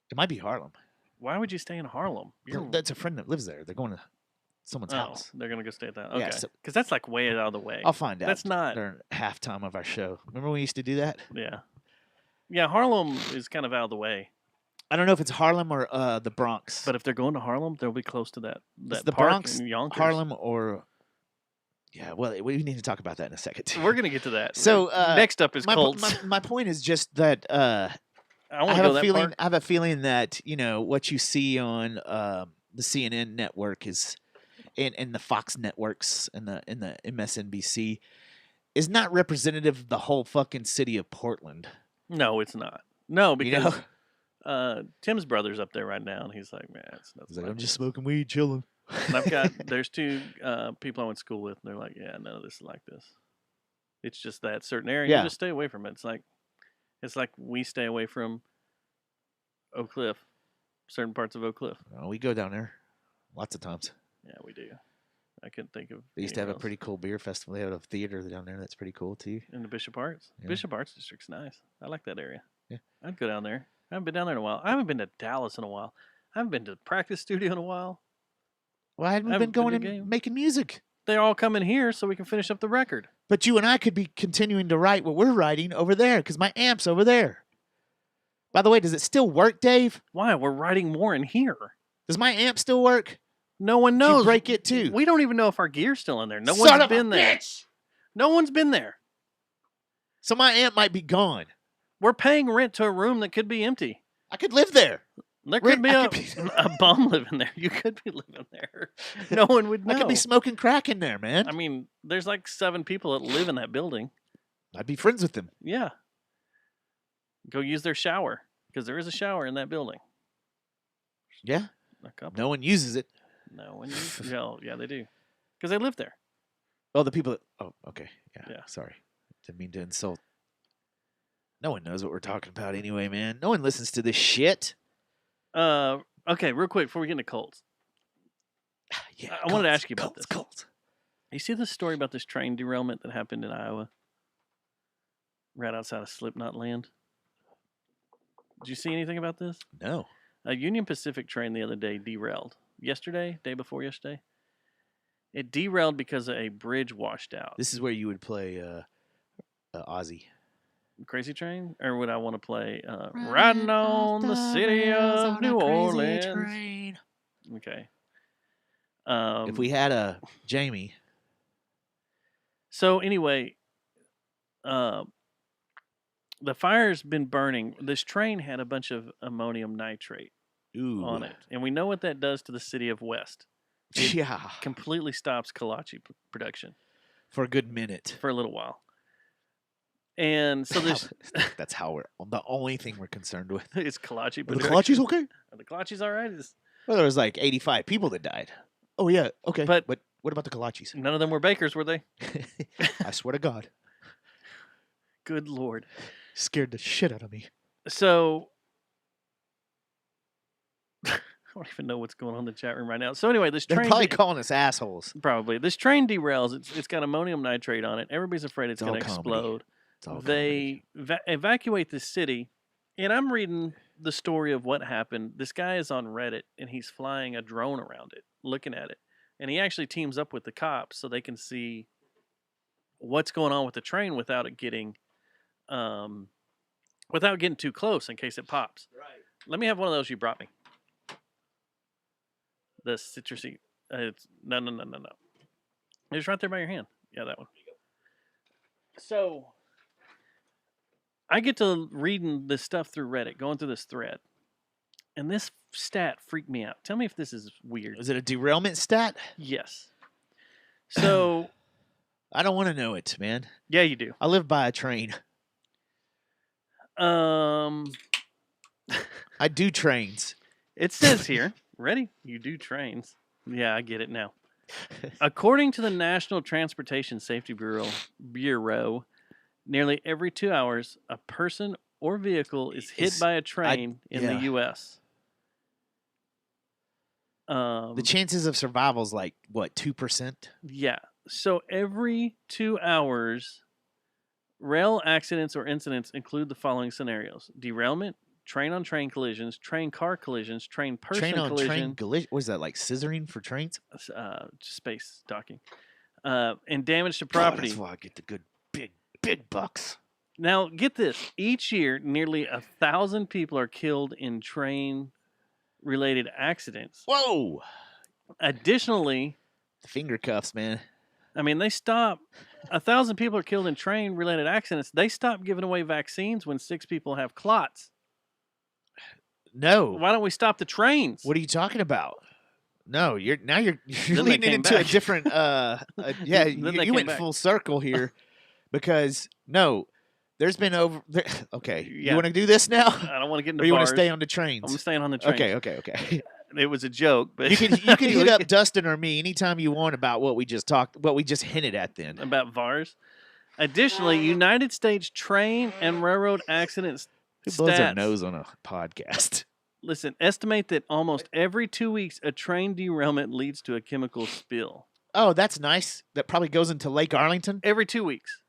It might be Harlem. Why would you stay in Harlem? That's a friend that lives there. They're going to someone's house. They're going to go stay at that. Okay. Yeah, Because that's like way out of the way. I'll find out. That's not during halftime of our show. Remember when we used to do that? Yeah. Yeah, Harlem is kind of out of the way. I don't know if it's Harlem or the Bronx. But if they're going to Harlem, they'll be close to that it's the park Bronx, in Yonkers. Harlem, or yeah. Well, we need to talk about that in a second. Too. We're going to get to that. So next up is Colts. My point is just that I have a feeling. I have a feeling that what you see on the CNN network is, and the Fox networks and the MSNBC is not representative of the whole fucking city of Portland. No, it's not. No, because Tim's brother's up there right now, and he's like, man, it's nothing. He's like, I'm just smoking weed, chilling. And there's 2 people I went to school with, and they're like, yeah, none of this is like this. It's just that certain area. Yeah. You just stay away from it. It's like we stay away from Oak Cliff, certain parts of Oak Cliff. Oh, we go down there lots of times. Yeah, we do. I couldn't think of. They used to have anything a pretty cool beer festival. They have a theater down there that's pretty cool too. in the Bishop Arts. Yeah. Bishop Arts District's nice. I like that area. Yeah. I'd go down there. I haven't been down there in a while. I haven't been to Dallas in a while. I haven't been to the practice studio in a while. Why hadn't we been going and making music? They all come in here so we can finish up the record. But you and I could be continuing to write what we're writing over there because my amp's over there. By the way, does it still work, Dave? Why? We're writing more in here. Does my amp still work? No one knows. Did you break it too? We don't even know if our gear's still in there. No Son one's of a been there. bitch! No one's been there. So my amp might be gone. We're paying rent to a room that could be empty. I could live there. There could be a bum living there. You could be living there. No one would know. I could be smoking crack in there, man. I mean, there's like 7 people that live in that building. I'd be friends with them. Yeah. Go use their shower, because there is a shower in that building. Yeah. A couple. No one uses it. No one uses it. Yeah, they do. because they live there. Oh, the people. Oh, okay. Yeah. Sorry. Didn't mean to insult. No one knows what we're talking about anyway, man. No one listens to this shit. Okay, real quick before we get into cults. Yeah, I wanted to ask you about this. Cults. You see this story about this train derailment that happened in Iowa? Right outside of Slipknot Land? Did you see anything about this? No. A Union Pacific train the other day derailed. Yesterday, day before yesterday. It derailed because a bridge washed out. This is where you would play Ozzy. Crazy Train? Or would I want to play Riding on the City of New Orleans? Train. Okay. If we had a Jamie. So anyway, the fire's been burning. This train had a bunch of ammonium nitrate on it. And we know what that does to the city of West. It completely stops kolache production. For a good minute. For a little while. And so there's... That's how we're... The only thing we're concerned with. Is kolache production. Are the kolaches okay? Are the kolaches all right? Well, there was like 85 people that died. Oh, yeah. Okay. But what about the kolaches? None of them were bakers, were they? I swear to God. Good Lord. Scared the shit out of me. So... I don't even know what's going on in the chat room right now. So anyway, this train... They're probably calling us assholes. Probably. This train derails. It's got ammonium nitrate on it. Everybody's afraid it's going to explode. They evacuate the city, and I'm reading the story of what happened. This guy is on Reddit, and he's flying a drone around it, looking at it. And he actually teams up with the cops so they can see what's going on with the train without it getting too close in case it pops. Right. Let me have one of those you brought me. The citrusy. No. It's right there by your hand. Yeah, that one. So, I get to reading this stuff through Reddit, going through this thread. And this stat freaked me out. Tell me if this is weird. Is it a derailment stat? Yes. So... I don't want to know it, man. Yeah, you do. I live by a train. I do trains. It says here... Ready? You do trains. Yeah, I get it now. According to the National Transportation Safety Bureau, nearly every 2 hours, a person or vehicle is hit by a train in the U.S. The chances of survival is like, what, 2%? Yeah. So every 2 hours, rail accidents or incidents include the following scenarios. Derailment, train-on-train collisions, train-car collisions, train-person collision. What is that, like scissoring for trains? Space docking. And damage to property. That's why I get the good big bucks. Now, get this. Each year, nearly 1,000 people are killed in train-related accidents. Whoa! Additionally... The finger cuffs, man. I mean, they stop... 1,000 people are killed in train-related accidents. They stop giving away vaccines when 6 people have clots. No. Why don't we stop the trains? What are you talking about? No, you're leading into a different you went full circle here because there's been okay. Yeah. You want to do this now? I don't want to get into or you bars. want to stay on the trains? I'm staying on the trains. Okay. It was a joke, but you can hit up Dustin or me anytime you want about what we just hinted at then. About VARs. Additionally, United States train and railroad accidents Who blows their nose on a podcast? Listen, estimate that almost every 2 weeks a train derailment leads to a chemical spill. Oh, that's nice. That probably goes into Lake Arlington? Every 2 weeks.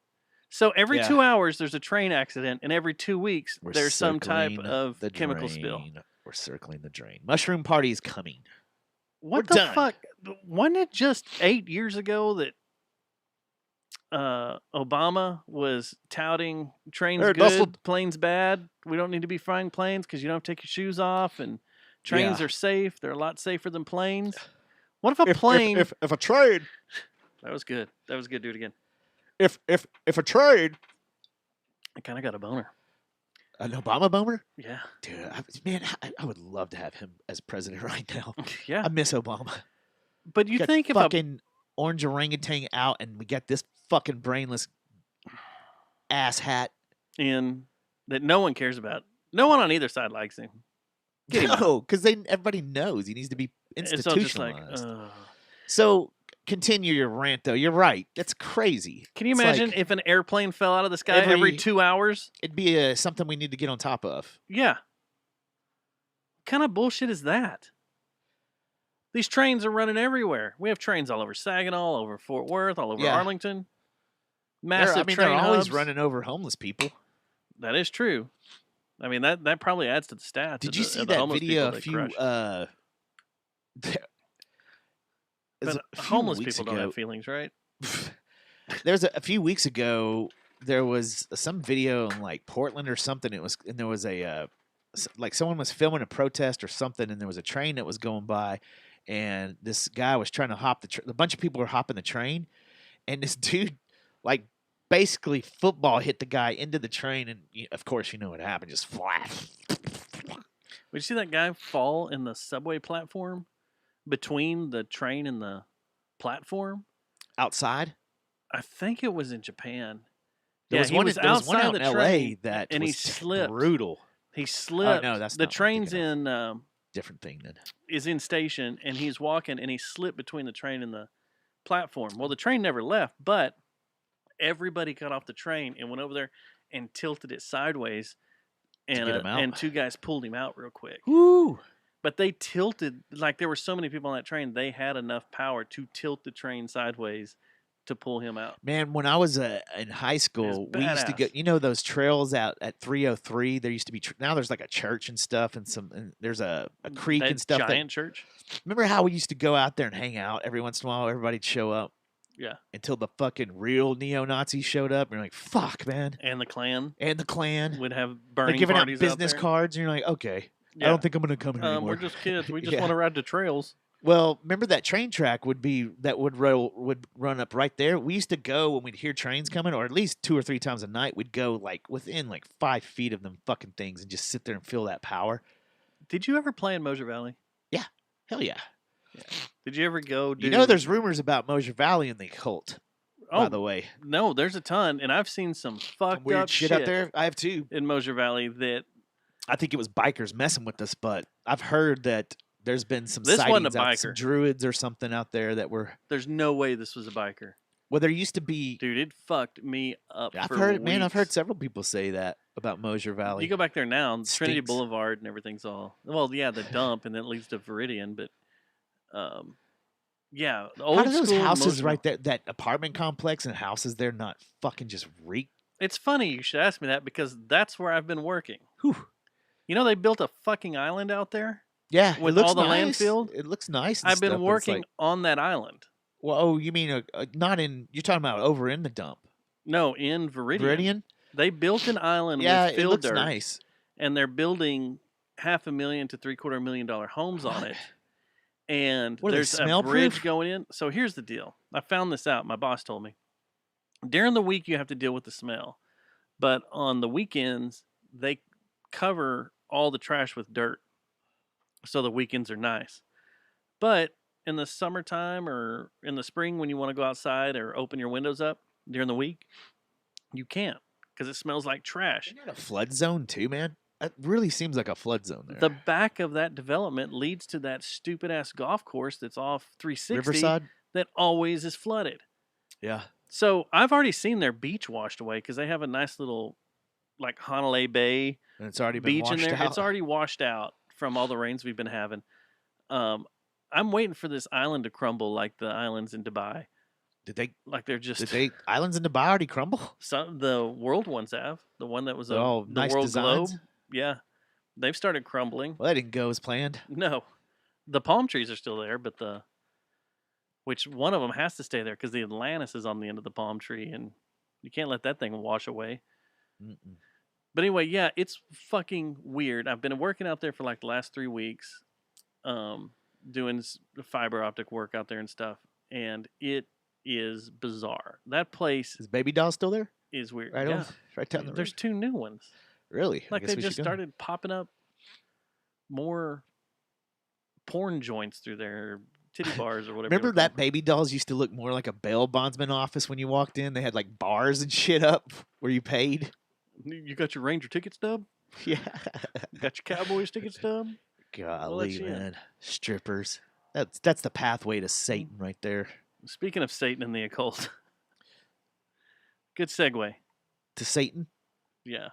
So every 2 hours there's a train accident, and every 2 weeks there's some type of chemical spill. We're circling the drain. Mushroom party is coming. What the fuck? Wasn't it just 8 years ago that Obama was touting trains good, planes bad? We don't need to be flying planes because you don't have to take your shoes off, and trains are safe. They're a lot safer than planes. What if a plane... If a train... That was good. Do it again. If a train... I kind of got a boner. An Obama boner? Yeah. Dude, I would love to have him as president right now. Yeah. I miss Obama. But you think if fucking orange orangutan out and we got this fucking brainless ass hat in that no one cares about. No one on either side likes him. No, because everybody knows he needs to be institutionalized. So continue your rant, though. You're right. That's crazy. Can you It's imagine like if an airplane fell out of the sky every 2 hours? It'd be something we need to get on top of. Yeah. What kind of bullshit is that? These trains are running everywhere. We have trains all over Saginaw, all over Fort Worth, all over Arlington. Massive train they're always hubs. running over homeless people. That is true. I mean, that probably adds to the stats. Did you see that video a few homeless people don't have feelings, right? There's a few weeks ago, there was some video in like Portland or something. And there was like someone was filming a protest or something, and there was a train that was going by, and this guy was trying to hop a bunch of people were hopping the train, and this dude like basically football hit the guy into the train, and of course you know what happened, just flat. Did you see that guy fall in the subway platform between the train and the platform? Outside? I think it was in Japan. There was one out in LA that and was he slipped. Brutal. He slipped. Oh, no, that's the not train's in different thing then. Is in station, and he's walking, and he slipped between the train and the platform. Well, the train never left, but everybody got off the train and went over there and tilted it sideways, and two guys pulled him out real quick. Woo! But they tilted, like there were so many people on that train, they had enough power to tilt the train sideways to pull him out. Man, when I was in high school, we used to go, those trails out at 303, there used to be, now there's like a church and stuff, and there's a creek and stuff. Giant church? Remember how we used to go out there and hang out every once in a while? Everybody'd show up. Yeah. Until the fucking real neo-Nazis showed up, and you're like, fuck, man. And the Klan. Would have burning giving out parties business out cards, and you're like, okay, I don't think I'm going to come here anymore. We're just kids. We just want to ride the trails. Well, remember that train track would run up right there. We used to go when we'd hear trains coming, or at least 2 or 3 times a night. We'd go like within like 5 feet of them fucking things and just sit there and feel that power. Did you ever play in Mosier Valley? Yeah, hell yeah. Did you ever go? There's rumors about Mosier Valley and the cult. By the way, no, there's a ton, and I've seen some fucked weird up shit out there. I have too in Mosier Valley. That I think it was bikers messing with us, but I've heard that there's been some sightings out, some druids or something out there that were. There's no way this was a biker. Well, there used to be. Dude, it fucked me up. I've heard several people say that about Mosier Valley. You go back there now, Trinity Boulevard and everything's all. Well, yeah, the dump, and then it leads to Viridian, but. Yeah, the old how do those houses Mosier, right there, that apartment complex and houses there, not fucking just reek? It's funny you should ask me that because that's where I've been working. Whew. You know they built a fucking island out there. Yeah, with all the landfill. It looks nice. I've been working on that island. Well, you mean not in? You're talking about over in the dump? No, in Viridian. Viridian. They built an island with it fill looks dirt, nice, and they're building $500,000 to $750,000 homes on it. And there's a bridge going in. So here's the deal. I found this out. My boss told me. During the week, you have to deal with the smell. But on the weekends, they cover all the trash with dirt. So the weekends are nice. But in the summertime or in the spring when you want to go outside or open your windows up during the week, you can't because it smells like trash. Isn't that a flood zone too, man? It really seems like a flood zone there. The back of that development leads to that stupid-ass golf course that's off 360 Riverside? That always is flooded. Yeah. So I've already seen their beach washed away because they have a nice little, like, Honolulu Bay and it's already been beach in there. Out. It's already washed out from all the rains we've been having. I'm waiting for this island to crumble like the islands in Dubai. Islands in Dubai already crumble? Some the world ones have. The one that was the nice world designs? globe. Yeah. They've started crumbling. Well, that didn't go as planned. No. The palm trees are still there, but which one of them has to stay there because the Atlantis is on the end of the palm tree, and you can't let that thing wash away. Mm-mm. But anyway, yeah, it's fucking weird. I've been working out there for like the last 3 weeks, doing fiber optic work out there and stuff, and it is bizarre. That place is Baby Doll still there? Is weird. Right, yeah. Right down the road. There's 2 new ones. Really? Like they just started popping up more porn joints through their titty bars or whatever. Remember that Baby Dolls used to look more like a bail bondsman office when you walked in? They had like bars and shit up where you paid. You got your Ranger ticket stub? Yeah. You got your Cowboys ticket stub? Golly, man. Strippers. That's the pathway to Satan right there. Speaking of Satan and the occult, good segue. To Satan? Yeah.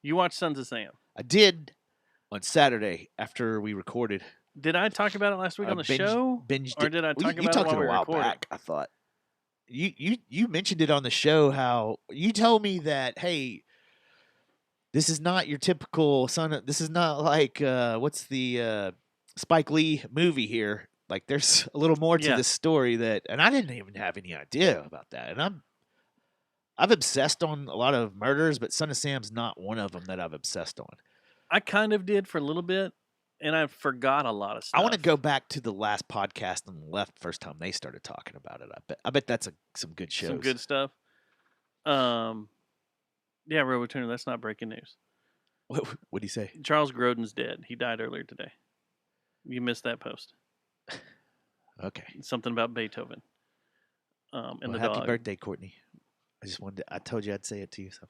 You watched Sons of Sam. I did on Saturday after we recorded. Did I talk about it last week on the show? Binged or it. did I talk you about talked it while we a while recorded? back, I thought. You mentioned it on the show how you told me that, hey, this is not your typical this is not like what's the Spike Lee movie here. Like there's a little more to this story and I didn't even have any idea about that. And I've obsessed on a lot of murders, but Son of Sam's not one of them that I've obsessed on. I kind of did for a little bit, and I forgot a lot of stuff. I want to go back to the last podcast on the left, first time they started talking about it. I bet that's some good shows. Some good stuff. Yeah, RoboTuner, that's not breaking news. What did he say? Charles Grodin's dead. He died earlier today. You missed that post. Okay. Something about Beethoven. And the happy dog. Birthday, Courtney. I told you I'd say it to you, so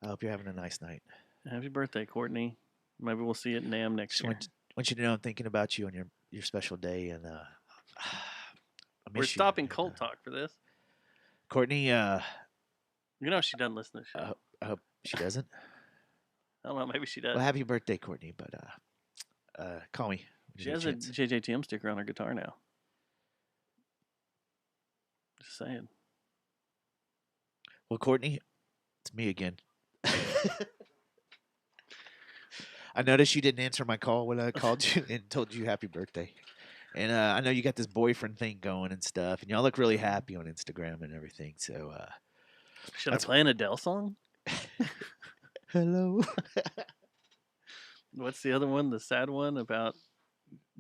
I hope you're having a nice night. Happy birthday, Courtney. Maybe we'll see you at NAMM next year. Want you to know I'm thinking about you on your special day, and we're stopping cult talk for this. Courtney, she doesn't listen to the show. I hope she doesn't. I don't know, maybe she does. Well, happy birthday, Courtney, but call me. She has a JJTM sticker on her guitar now. Just saying. Well, Courtney, it's me again. I noticed you didn't answer my call when I called you and told you happy birthday. And I know you got this boyfriend thing going and stuff, and y'all look really happy on Instagram and everything. So, should I play an Adele song? Hello. What's the other one? The sad one about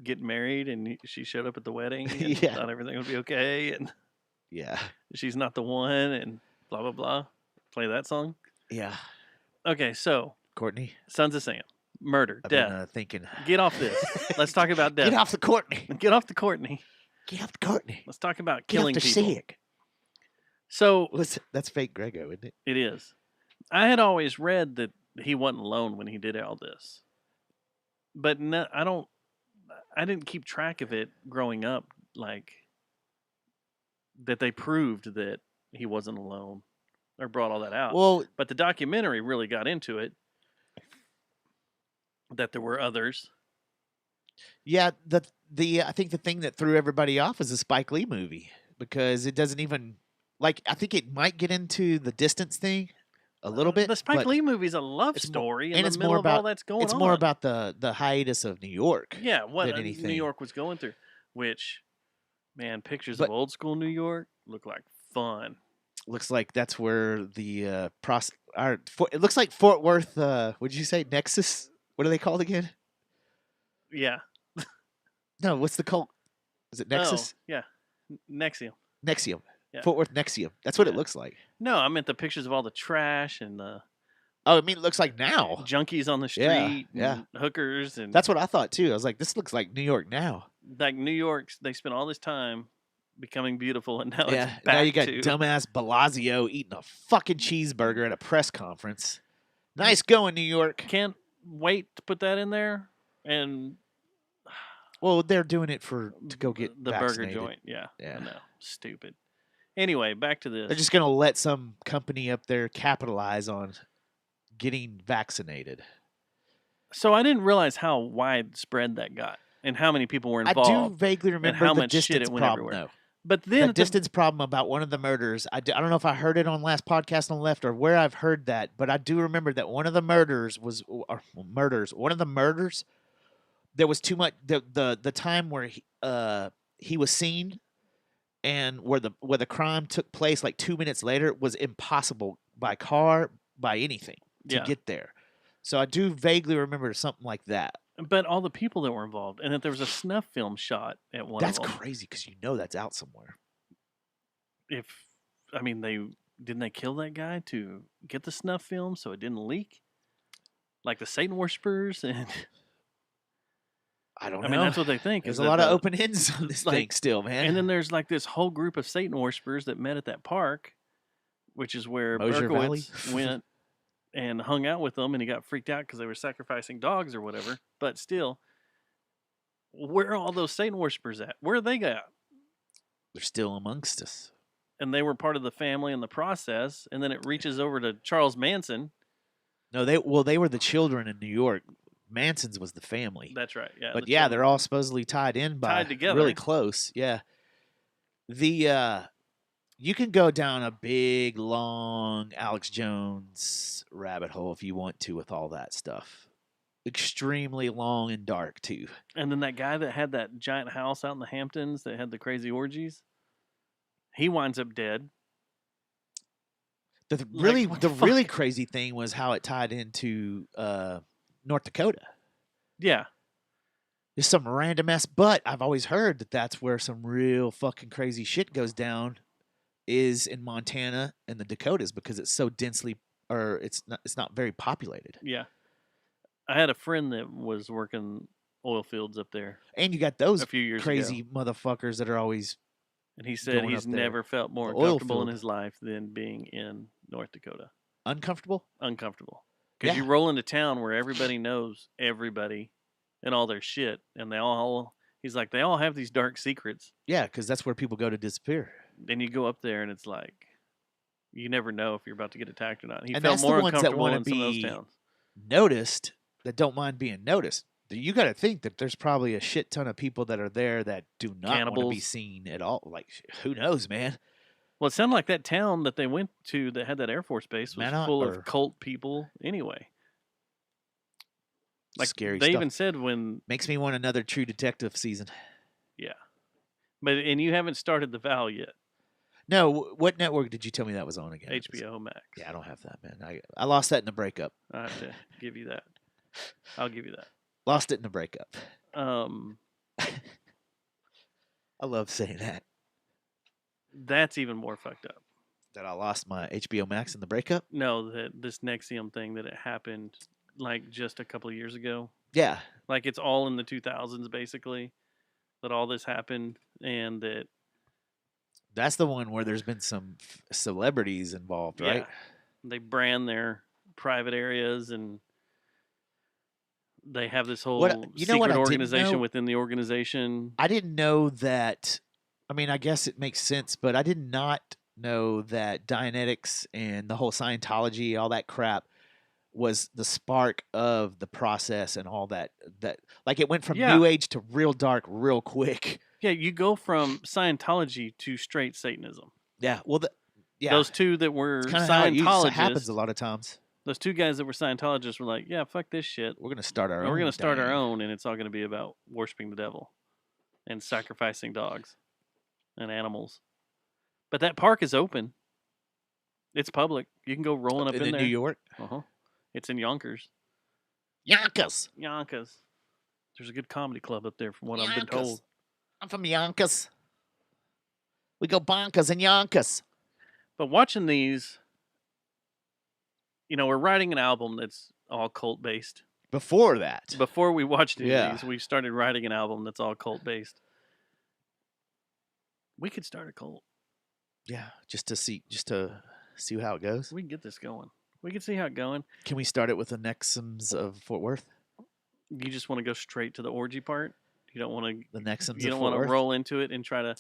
getting married and she showed up at the wedding and Yeah. thought everything would be okay and yeah, she's not the one and blah blah blah. Play that song. Yeah. Okay, so Courtney, Sons of Sam, murder, I've death. been thinking. Get off this. Let's talk about death. Get off the Courtney. Get off the Courtney. Get off the Courtney. Let's talk about Get killing off the people. Sig. So listen, that's fake Grego, isn't it? It is. I had always read that he wasn't alone when he did all this, but no, I didn't keep track of it growing up. Like that, they proved that he wasn't alone or brought all that out. Well, but the documentary really got into it. That there were others. Yeah, I think the thing that threw everybody off is the Spike Lee movie because it doesn't even I think it might get into the distance thing a little bit. The Spike Lee movie's a love story in the middle of all that's going on. It's more about the hiatus of New York. Yeah, what New York was going through. Which, man, pictures of old school New York look like fun. Looks like that's where the it looks like Fort Worth. Would you say Nexus? What are they called again? Yeah. No, what's the cult? Is it Nexus? Oh, yeah, Nexium. Nexium. Yeah. Fort Worth Nexium. That's what it looks like. No, I meant the pictures of all the trash and the. Oh, I mean, it looks like now. Junkies on the street. Yeah. And hookers and. That's what I thought too. I was like, this looks like New York now. Like New York, they spent all this time becoming beautiful, and now it's back now you got to dumbass Blasio eating a fucking cheeseburger at a press conference. Nice going, New York. Can't wait to put that in there, and well, they're doing it to go get the vaccinated. burger joint. Yeah, I know, stupid. Anyway, back to this. They're just gonna let some company up there capitalize on getting vaccinated. So I didn't realize how widespread that got and how many people were involved. I do vaguely remember how the much distance shit it went problem, everywhere. though. But then the distance problem about one of the murders, I don't know if I heard it on last podcast on the left or where I've heard that, but I do remember that one of the murders there was too much the time where he was seen and where the crime took place like 2 minutes later was impossible by car, by anything to get there. So I do vaguely remember something like that. But all the people that were involved, and that there was a snuff film shot at one That's of them. That's crazy because that's out somewhere. Didn't they kill that guy to get the snuff film so it didn't leak? Like the Satan worshippers and I don't know. I mean, that's what they think. There's a lot of open ends on this thing still, man. And then there's like this whole group of Satan worshippers that met at that park, which is where Mosier Berkowitz went and hung out with them, and he got freaked out because they were sacrificing dogs or whatever. But still, where are all those Satan worshippers at? Where are they at? They're still amongst us. And they were part of the family in the process, and then it reaches over to Charles Manson. No, they were the children in New York. Manson's was the family. That's right. Yeah. But yeah, they're all supposedly tied together. Really close. Yeah. You can go down a big, long Alex Jones rabbit hole if you want to with all that stuff. Extremely long and dark too. And then that guy that had that giant house out in the Hamptons that had the crazy orgies, he winds up dead. The really crazy thing was how it tied into North Dakota. Yeah. Just some random ass, but I've always heard that that's where some real fucking crazy shit goes down is in Montana and the Dakotas because it's so densely, or it's not very populated. Yeah. I had a friend that was working oil fields up there. And you got those a few years crazy ago. motherfuckers that are always. And he said he's never felt more uncomfortable in his life than being in North Dakota. Uncomfortable? Uncomfortable. Because you roll into town where everybody knows everybody and all their shit. And they all have these dark secrets. Yeah, because that's where people go to disappear. Then you go up there and it's like, you never know if you're about to get attacked or not. He and felt more uncomfortable in be some of those towns. Noticed that don't mind being noticed. You got to think that there's probably a shit ton of people that are there that do not want to be seen at all. Like, who knows, man? Well, it sounded like that town that they went to that had that Air Force base was full of cult people anyway. Like, scary they stuff. even said when... Makes me want another True Detective season. Yeah. And you haven't started The Vow yet. No, what network did you tell me that was on again? HBO Max. Yeah, I don't have that, man. I lost that in the breakup. I have to give you that. I'll give you that. Lost it in the breakup. I love saying that. That's even more fucked up. That I lost my HBO Max in the breakup? No, this Nexium thing that it happened like just a couple of years ago. Yeah. Like it's all in the 2000s basically that all this happened and that... That's the one where there's been some celebrities involved, right? Yeah. They brand their private areas and they have this whole secret organization within the organization. I didn't know that. I mean, I guess it makes sense, but I did not know that Dianetics and the whole Scientology, all that crap, was the spark of the process and all that. That like it went from New Age to real dark real quick. Yeah, you go from Scientology to straight Satanism. Yeah, well, those two that were Scientologists. It happens a lot of times. Those two guys that were Scientologists were like, yeah, fuck this shit. We're going to start our own. We're going to start our own, and it's all going to be about worshiping the devil and sacrificing dogs and animals. But that park is open. It's public. You can go rolling up in there. New York? Uh-huh. It's in Yonkers. Yonkers. There's a good comedy club up there from what I've been told. I'm from Yonkers. We go bonkers in Yonkers. But watching these, we're writing an album that's all cult-based. Before that. Before we watched any of these, we started writing an album that's all cult-based. We could start a cult. Yeah, just to see how it goes. We can get this going. We can see how it's going. Can we start it with the Nexims of Fort Worth? You just want to go straight to the orgy part? You don't want to the Nexims. You don't want to roll into it and try to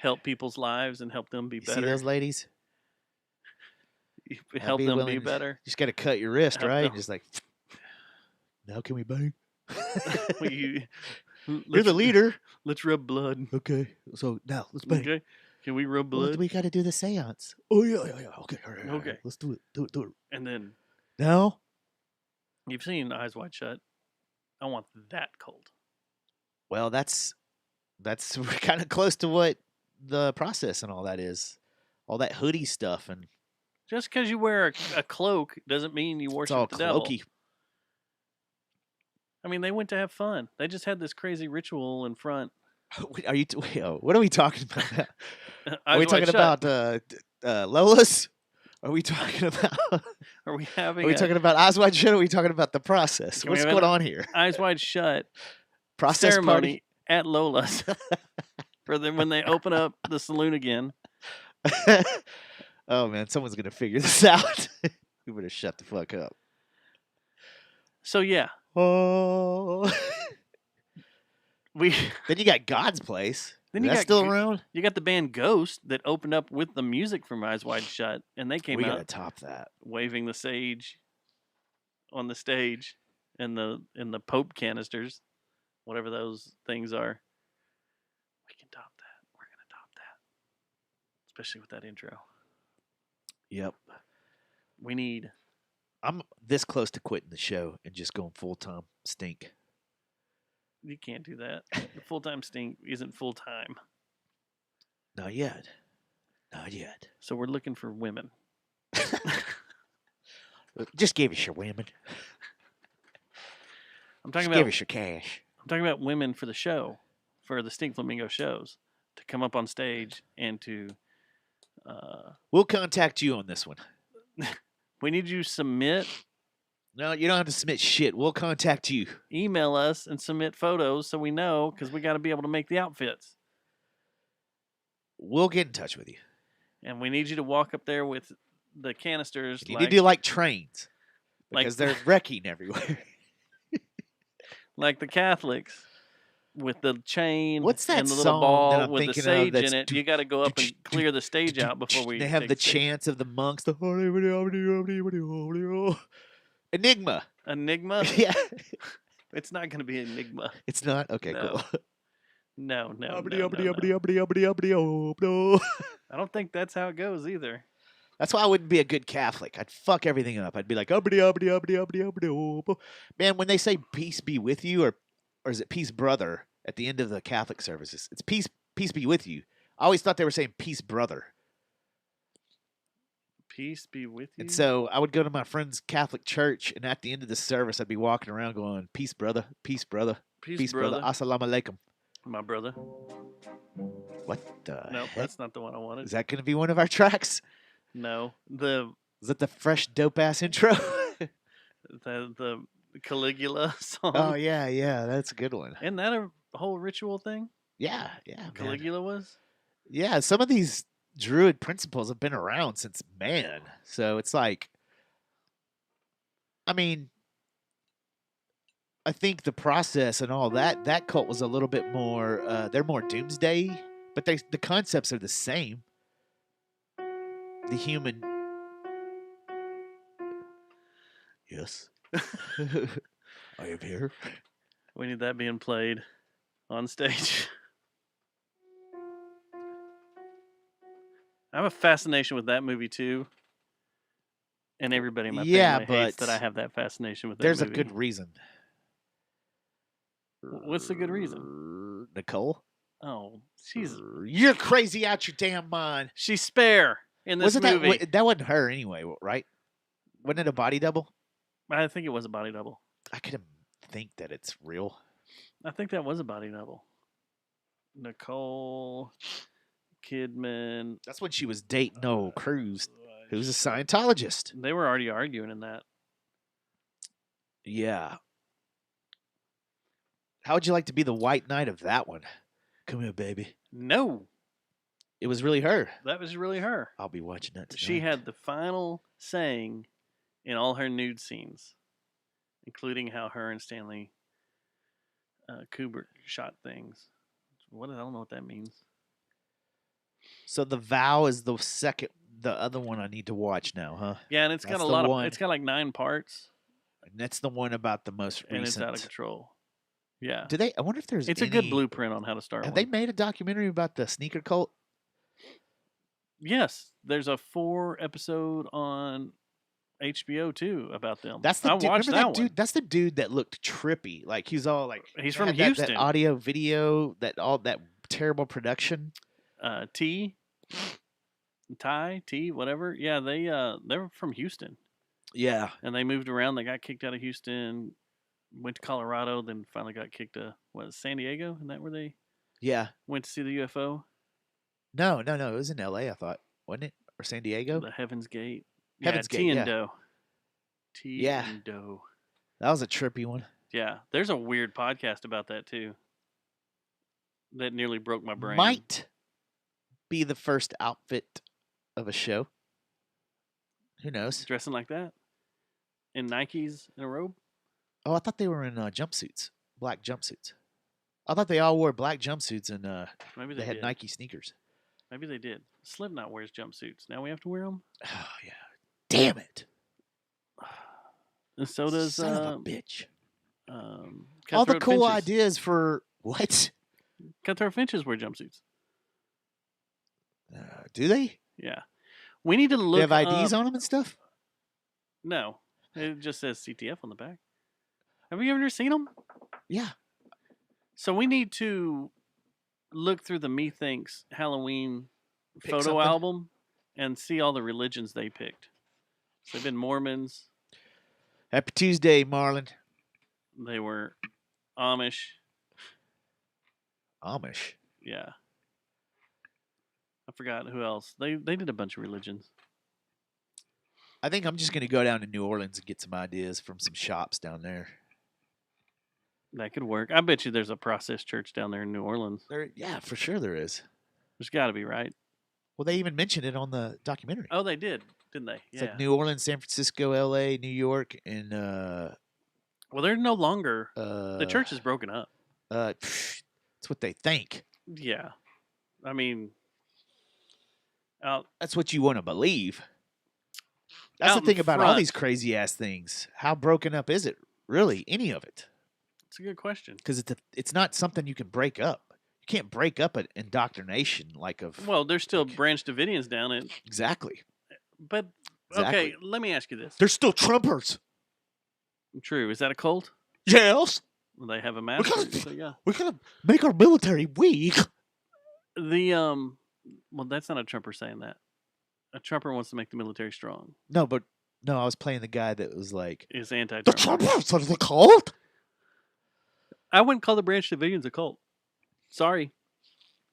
help people's lives and help them be better. See those ladies? Help them be better. You just got to cut your wrist, right? Just like, now can we bang? You're the leader. Let's rub blood. Okay, so now let's bang. Okay, can we rub blood? Well, we got to do the seance. Oh yeah. Okay, all right. Okay, let's do it. Do it. And then now, you've seen Eyes Wide Shut. I want that cult. Well, that's kind of close to what the process and all that is. All that hoodie stuff and just because you wear a cloak doesn't mean you worship the devil. Cloaky. I mean, they went to have fun. They just had this crazy ritual in front. What are we talking about? Are we talking about Lola's? Are we talking about? Are we having? Are we talking about Eyes Wide Shut? Or are we talking about the process? What's going on here? Eyes Wide Shut. Process ceremony party at Lola's for them when they open up the saloon again. Oh man, someone's gonna figure this out. We better shut the fuck up. So Oh. Then you got God's Place. Then Is that still around? You got the band Ghost that opened up with the music from Eyes Wide Shut, and they came We out gotta top that. waving the sage on the stage, and the Pope canisters, whatever those things are. We can top that. We're gonna top that, especially with that intro. Yep. We need. I'm this close to quitting the show and just going full-time stink. You can't do that. The full-time stink isn't full-time. Not yet. Not yet. So we're looking for women. Just give us your women. I'm talking Just about give us your cash. I'm talking about women for the show, for the Stink Flamingo shows, to come up on stage and to. We'll contact you on this one. We need you to submit. No, you don't have to submit shit. We'll contact you. Email us and submit photos so we know, because we got to be able to make the outfits. We'll get in touch with you. And we need you to walk up there with the canisters. You need to do like trains, because they're wrecking everywhere. Like the Catholics with the chain. What's that and the little song ball that I'm with the thinking sage of in it? You got to go up and clear the stage out before we. They have the chants of the monks. The Enigma. Enigma? Yeah. It's not going to be Enigma. It's not? Okay, No. cool. No. I don't think that's how it goes either. That's why I wouldn't be a good Catholic. I'd fuck everything up. I'd be like, man, when they say peace be with you, or is it peace brother at the end of the Catholic services? It's peace be with you. I always thought they were saying peace brother. Peace be with you. And so I would go to my friend's Catholic church, and at the end of the service, I'd be walking around going, peace brother, peace brother, Peace, brother. assalamu alaikum. My brother. What the Nope, heck? that's not the one I wanted. Is that going to be one of our tracks? No. Is that the fresh dope ass intro? The Caligula song. Oh yeah, that's a good one. Isn't that a whole ritual thing? Yeah, Caligula was? Yeah, some of these druid principles have been around since man. So it's like, I mean, I think the process and all that cult was a little bit more, they're more doomsday, but the concepts are the same. The human. Yes. I am here. We need that being played on stage. I have a fascination with that movie too. And everybody in my family hates that I have that fascination with that there's movie. a good reason. What's the good reason? Nicole? Oh, You're crazy out your damn mind. She's spare in this movie. That wasn't her anyway, right? Wasn't it a body double? I think it was a body double. I could think that it's real. I think that was a body double. Nicole Kidman. That's when she was dating old Cruz, who's a Scientologist. They were already arguing in that. Yeah. How would you like to be the white knight of that one? Come here, baby. No. It was really her. That was really her. I'll be watching that tonight. She had the final saying in all her nude scenes, including how her and Stanley Kubrick shot things. I don't know what that means. So The Vow is the other one I need to watch now, huh? Yeah, and it's got a lot of. It's got like 9 parts. And that's the one about the most recent. And it's out of control. Yeah. Do they? I wonder if there's. It's a good blueprint on how to start. Have they made a documentary about the sneaker cult? Yes, there's a 4-episode on HBO too about them. That's the I dude. watched Remember that one. dude? That's the dude that looked trippy. Like he's all like he's from that Houston. Audio, video, all that terrible production. T, whatever. Yeah, they're from Houston. Yeah, and they moved around. They got kicked out of Houston, went to Colorado, then finally got kicked to San Diego? Isn't that where they? Yeah. Went to see the UFO. No. It was in L.A. I thought, wasn't it, or San Diego? The Heaven's Gate. Heaven's Gate. T&Do. T&Do. That was a trippy one. Yeah, there's a weird podcast about that too. That nearly broke my brain. Might be the first outfit of a show. Who knows? Dressing like that? In Nikes and a robe? Oh, I thought they were in jumpsuits. Black jumpsuits. I thought they all wore black jumpsuits and Maybe they had did. Nike sneakers. Maybe they did. Slipknot wears jumpsuits. Now we have to wear them? Oh, yeah. Damn it. And so does... Son of a bitch. Cutthroat All the cool Finches. ideas for... What? Cutthroat Finches wear jumpsuits. Do they? Yeah. We need to look They have IDs on them and stuff? No. It just says CTF on the back. Have you ever seen them? Yeah. So we need to look through the Methinks Halloween Pick photo something. album and see all the religions they picked. So they've been Mormons. Happy Tuesday, Marlon. They were Amish. Amish. Yeah. I forgot who else. They did a bunch of religions. I think I'm just going to go down to New Orleans and get some ideas from some shops down there. That could work. I bet you there's a process church down there in New Orleans. Yeah, for sure there is. There's got to be, right? Well, they even mentioned it on the documentary. Oh, they did, didn't they? It's like New Orleans, San Francisco, L.A., New York, and... well, they're no longer... the church is broken up. That's what they think. Yeah. I mean... That's what you want to believe. That's out the thing in about all front. these crazy-ass things. How broken up is it, really, any of it? It's a good question. Because it's not something you can break up. You can't break up an indoctrination like of... Well, there's still Branch Davidians down it. Exactly. But, Exactly. okay, let me ask you this. They're still Trumpers. True. Is that a cult? Yes. Well, they have a master. So yeah. We're going to make our military weak. The, well, that's not a Trumper saying that. A Trumper wants to make the military strong. No, I was playing the guy that was like... Is The anti-Trumper. Trumpers are the cult? I wouldn't call the Branch Davidians a cult. Sorry.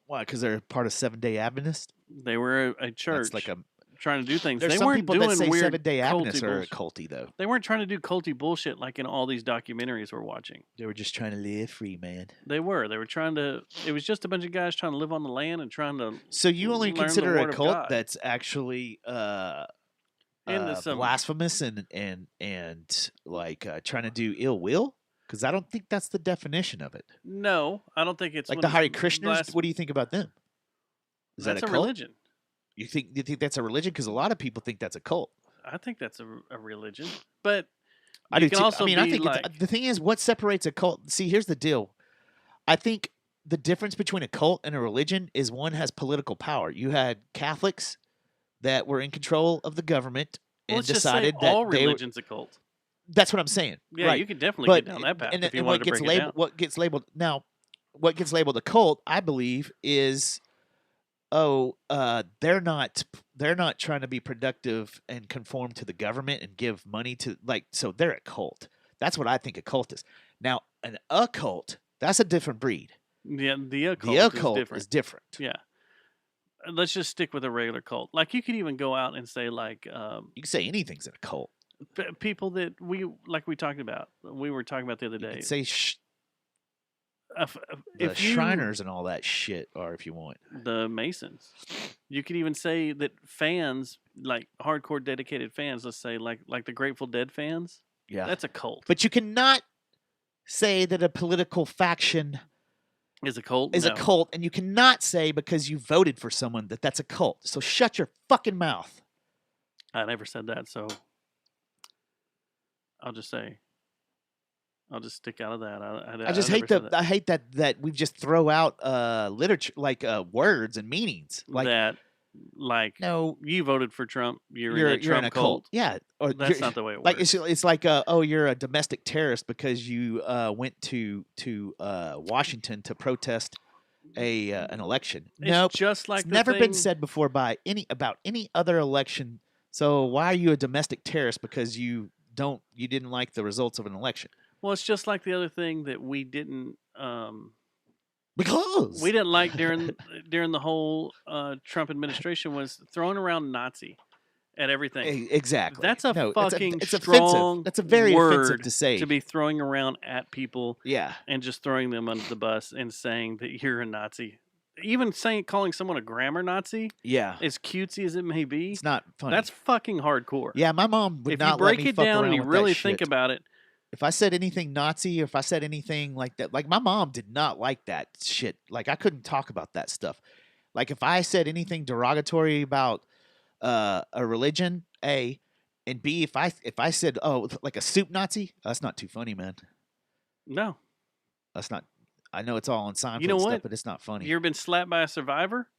Why? Because they're part of Seven-Day Adventist? They were a church That's like a... trying to do things. There's They some weren't people doing that say weird Seven-Day Adventists culty are bullshit. culty, though. They weren't trying to do culty bullshit like in all these documentaries we're watching. They were just trying to live free, man. They were. They were trying to... It was just a bunch of guys trying to live on the land and trying to... So you only learn the consider word a of cult God. that's actually Into some- blasphemous and like trying to do ill will? Because I don't think that's the definition of it. No, I don't think it's... Like when the it's Hare Krishners, blas- what do you think about them? Is That's that a a cult? religion. You think that's a religion? Because a lot of people think that's a cult. I think that's a religion. But I you do can too. also I mean, I be think like... the thing is, what separates a cult? See, here's the deal. I think the difference between a cult and a religion is one has political power. You had Catholics that were in control of the government and let's just decided say all that they were, religion's a cult. That's what I'm saying. Yeah, right. you could definitely But get down that path and, if you and wanted what to gets break it labeled, down. what gets labeled a cult, I believe, is they're not trying to be productive and conform to the government and give money to so they're a cult. That's what I think a cult is. Now, an occult, that's a different breed. Yeah, the occult, The occult is different. Yeah. Let's just stick with a regular cult. Like, you could even go out and say, like... You can say anything's in a cult. people that we talked about. We were talking about the other You day. can say the Shriners and all that shit are, if you want. The Masons. You could even say that fans, like hardcore dedicated fans, let's say like the Grateful Dead fans, Yeah. that's a cult. But you cannot say that a political faction Is a cult? is No. a cult, and you cannot say because you voted for someone that that's a cult. So shut your fucking mouth. I never said that, so I'll just say, I'll just stick out of that. I just hate I hate that we just throw out literature like words and meanings like that. Like, no, you voted for Trump. You're in a you're in Trump a cult. Yeah, or That's not the way it like works. it's like oh, you're a domestic terrorist because you went to Washington to protest an election. It's Nope, just like it's the never been thing- said before by any other election. So why are you a domestic terrorist because you didn't like the results of an election? Well, it's just like the other thing that we didn't Because we didn't like during the whole Trump administration was throwing around Nazi at everything. Exactly. That's a No, fucking it's strong offensive. That's a very offensive word to say. to be throwing around at people Yeah. and just throwing them under the bus and saying that you're a Nazi. Even calling someone a grammar Nazi, Yeah. as cutesy as it may be, It's not funny. that's fucking hardcore. Yeah, my mom would If not you break let me it fuck down around and you with really that think shit. about it, If I said anything Nazi, or if I said anything like that, like my mom did not like that shit. Like I couldn't talk about that stuff. Like if I said anything derogatory about a religion, A, and B, if I said, oh, like a soup Nazi, that's not too funny, man. No. That's not. I know it's all on Seinfeld You know stuff, what? but it's not funny. You ever been slapped by a survivor?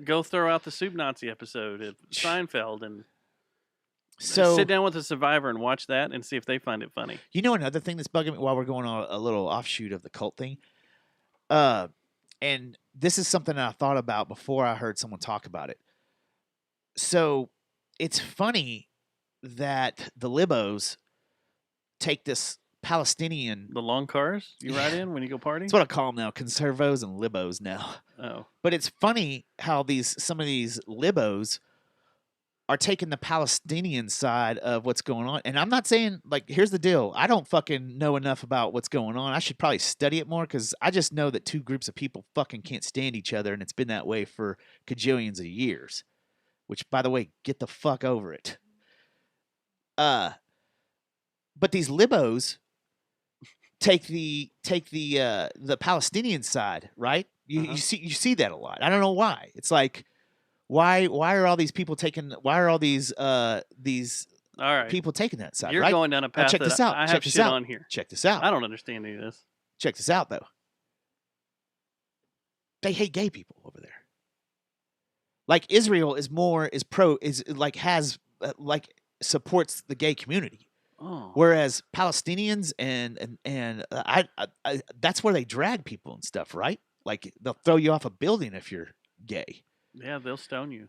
Go throw out the soup Nazi episode of Seinfeld and sit down with a survivor and watch that and see if they find it funny. You know another thing that's bugging me while we're going on a little offshoot of the cult thing? And this is something that I thought about before I heard someone talk about it. So it's funny that the libos take this Palestinian... The long cars you ride in when you go partying? That's what I call them now, conservos and libos now. Oh. But it's funny how some of these libos are taking the Palestinian side of what's going on. And I'm not saying, like, here's the deal. I don't fucking know enough about what's going on. I should probably study it more because I just know that two groups of people fucking can't stand each other, and it's been that way for cajillions of years. Which, by the way, get the fuck over it. But these libos take the Palestinian side, right? You see that a lot. I don't know why. It's like, why are all these people taking? Why are all these people taking that side? You're right? going down a path check that this out. I check have this shit out. on here. Check this out. I don't understand any of this. Check this out, though. They hate gay people over there. Like Israel supports the gay community. Oh. Whereas Palestinians and I that's where they drag people and stuff, right? Like they'll throw you off a building if you're gay. Yeah, they'll stone you.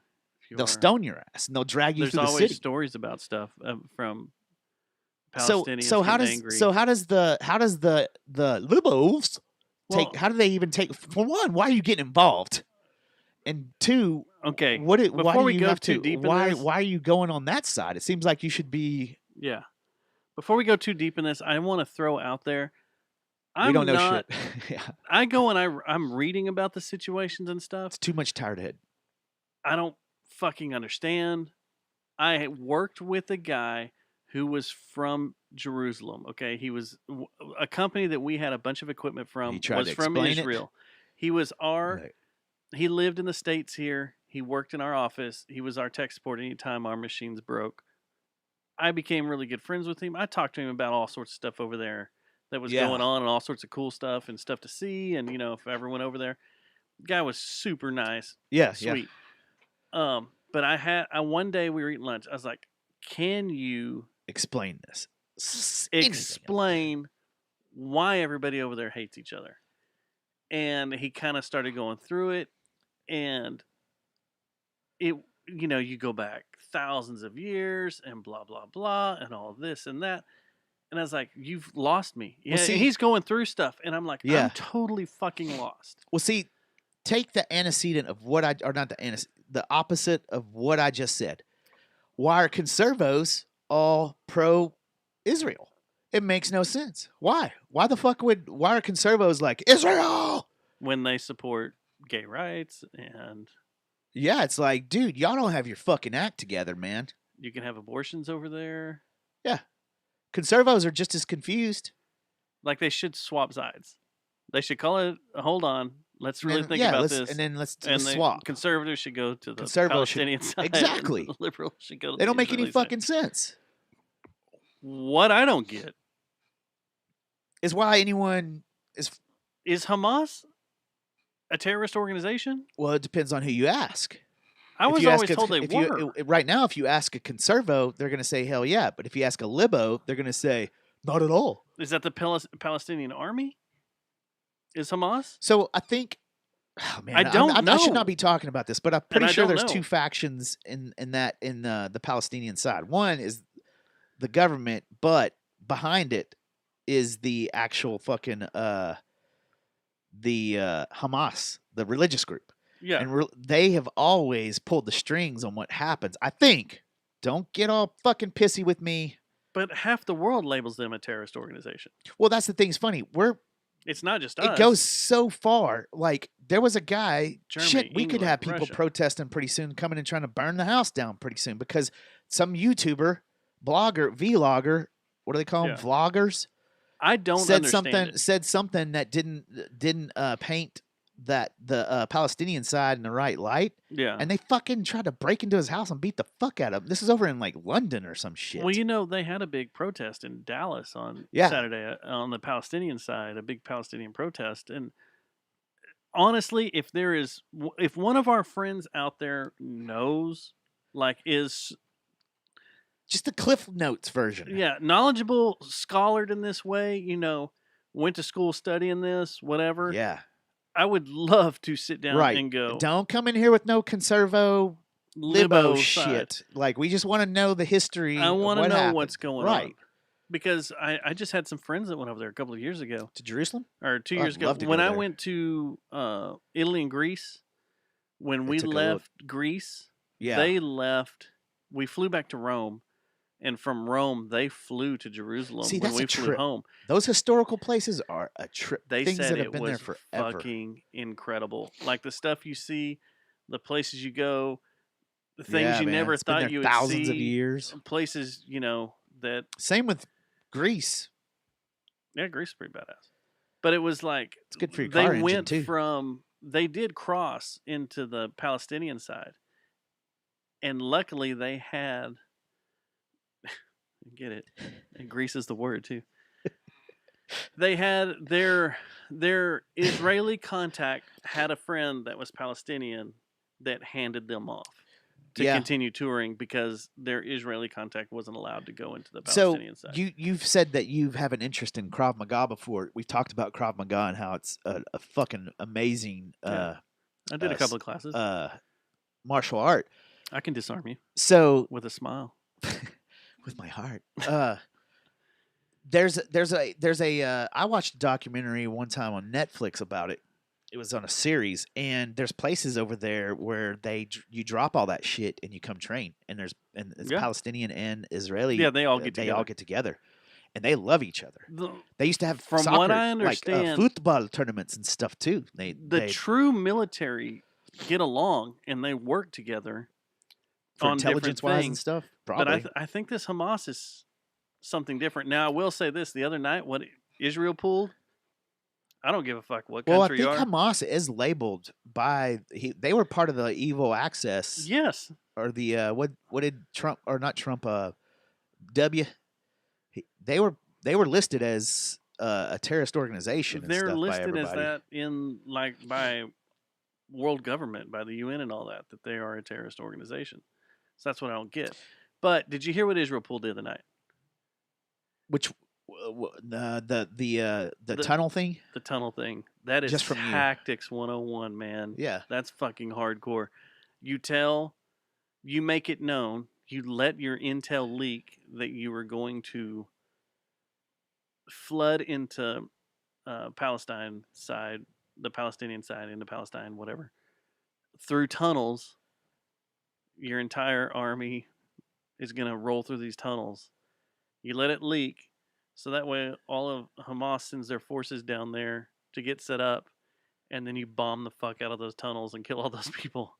They'll stone your ass and they'll drag you through the city. There's always stories about stuff from Palestinians. So how does the libos take? How do they even take? For one, why are you getting involved? And two, okay, why do you go have too to? deep Why in this, are you going on that side? It seems like you should be. Yeah. Before we go too deep in this, I want to throw out there. We don't know shit. Yeah. I go and I'm reading about the situations and stuff. It's too much tired head. I don't fucking understand. I worked with a guy who was from Jerusalem. Okay, he was a company that we had a bunch of equipment from. Was from Israel. He was He lived in the States here. He worked in our office. He was our tech support anytime our machines broke. I became really good friends with him. I talked to him about all sorts of stuff over there that was going on and all sorts of cool stuff and stuff to see. And, if I ever went over there, the guy was super nice. Yeah. Sweet. Yeah. But one day we were eating lunch. I was like, can you explain this? Explain why everybody over there hates each other. And he kind of started going through it. And it, you go back thousands of years and blah, blah, blah, and all this and that. And I was like, you've lost me. Yeah, well, he's going through stuff. And I'm like, I'm totally fucking lost. Well, see, take the antecedent of the opposite of what I just said. Why are conservos all pro-Israel? It makes no sense. Why? Why are conservos like Israel? When they support gay rights and... Yeah, it's like, dude, y'all don't have your fucking act together, man. You can have abortions over there. Yeah. Conservos are just as confused. Like they should swap sides. They should call it, hold on, let's really think about this. And then let's swap. Conservatives should go to the Palestinian side. Exactly. The liberals should go to They don't make any fucking sense. What I don't get is why anyone is... Is Hamas a terrorist organization? Well, it depends on who you ask. I was always told they were. Right now, if you ask a conservo, they're going to say, hell yeah. But if you ask a libo, they're going to say, not at all. Is that the Palestinian army? Is Hamas? So I think... Oh, man, I don't know. I should not be talking about this, but I'm pretty sure there's two factions in the Palestinian side. One is the government, but behind it is the actual fucking... the Hamas, the religious group. Yeah. And they have always pulled the strings on what happens. I think. Don't get all fucking pissy with me. But half the world labels them a terrorist organization. Well, that's the thing. It's funny. It's not just us. It goes so far. Like, there was a guy... Germany, we could have people Russia. protesting pretty soon, coming and trying to burn the house down pretty soon because some YouTuber, blogger, vlogger what do they call them? Yeah. Vloggers. I don't said understand something. it. Said something that didn't paint that the Palestinian side in the right light. Yeah. And they fucking tried to break into his house and beat the fuck out of him. This is over in like London or some shit. Well, they had a big protest in Dallas on Saturday on the Palestinian side, a big Palestinian protest. And honestly, if one of our friends out there knows, like, is just the Cliff Notes version. Yeah, knowledgeable, scholared in this way, went to school studying this, whatever. Yeah. I would love to sit down and go. Don't come in here with no conservo libo shit. Like, we just want to know the history. I want to know happened. what's going on. Because I just had some friends that went over there a couple of years ago. To Jerusalem? Or 2 years ago. When I went to Italy and Greece, when we left Greece, they left. We flew back to Rome. And from Rome, they flew to Jerusalem when we flew home. Those historical places are a trip. They Things said that have it been was there forever. fucking incredible. Like the stuff you see, the places you go, the things you never thought you would see. Thousands of years. Places, that. Same with Greece. Yeah, Greece is pretty badass. But it was like it's good for your car engine too. They did cross into the Palestinian side, and luckily they had. Get it? And Greece is the word too. They had their Israeli contact had a friend that was Palestinian that handed them off to continue touring because their Israeli contact wasn't allowed to go into the Palestinian side. So you've said that you have an interest in Krav Maga before. We've talked about Krav Maga and how it's a fucking amazing. I did a couple of classes. Martial art. I can disarm you. So with a smile. With my heart. There's a I watched a documentary one time on Netflix about it. It was on a series, and there's places over there where you drop all that shit and you come train, and it's Palestinian and Israeli. Yeah, they all get together. They all get together, and they love each other. They used to have from soccer, what I understand, like football tournaments and stuff too. The true military get along and they work together. For intelligence-wise and stuff, probably. But I think this Hamas is something different. Now, I will say this: the other night, what Israel pulled, I don't give a fuck what country you are. Well, I think Hamas is labeled by they were part of the evil access. Yes. Or the what did Trump or not Trump? W. They were listed as a terrorist organization. They're and stuff listed by as that in by world government, by the UN and all that they are a terrorist organization. So that's what I don't get. But did you hear what Israel pulled the other night? Which the tunnel thing? The tunnel thing. That is just from Tactics 101, man. Yeah. That's fucking hardcore. You make it known, you let your intel leak that you were going to flood into Palestine side, the Palestinian side, into Palestine, whatever, through tunnels. Your entire army is going to roll through these tunnels. You let it leak, so that way all of Hamas sends their forces down there to get set up, and then you bomb the fuck out of those tunnels and kill all those people.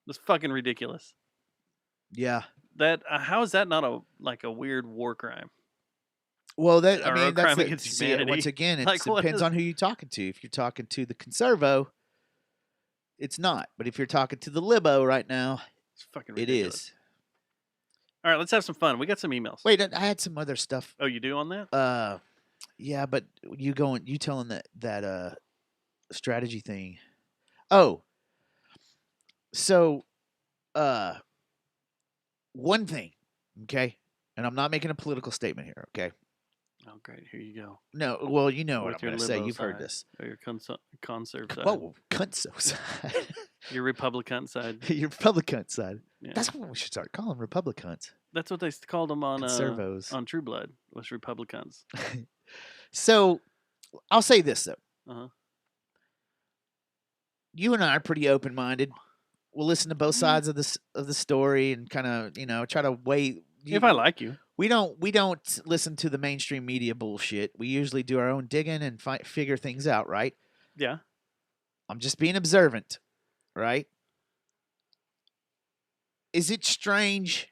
It's fucking ridiculous. Yeah. How is that not a weird war crime? Well, that's humanity. Once again, it depends on who you're talking to. If you're talking to the conservo, it's not. But if you're talking to the libo right now, it's fucking ridiculous. It is. All right, let's have some fun. We got some emails. Wait, I had some other stuff. Oh, you do on that? Yeah, but you telling that strategy thing. Oh. So, one thing, okay? And I'm not making a political statement here, okay? Oh, great. Here you go. No, well, you know what I'm going to say. You've heard this. Or your conserve side. Whoa, conso side. Your Republican side. Your Republican side. Yeah. That's what we should start calling Republicans. That's what they called them on True Blood, was Republicans. So, I'll say this, though. Uh-huh. You and I are pretty open-minded. We'll listen to both sides of the story and kind of, try to weigh. If I like you. We don't listen to the mainstream media bullshit. We usually do our own digging and figure things out, right? Yeah. I'm just being observant, right? Is it strange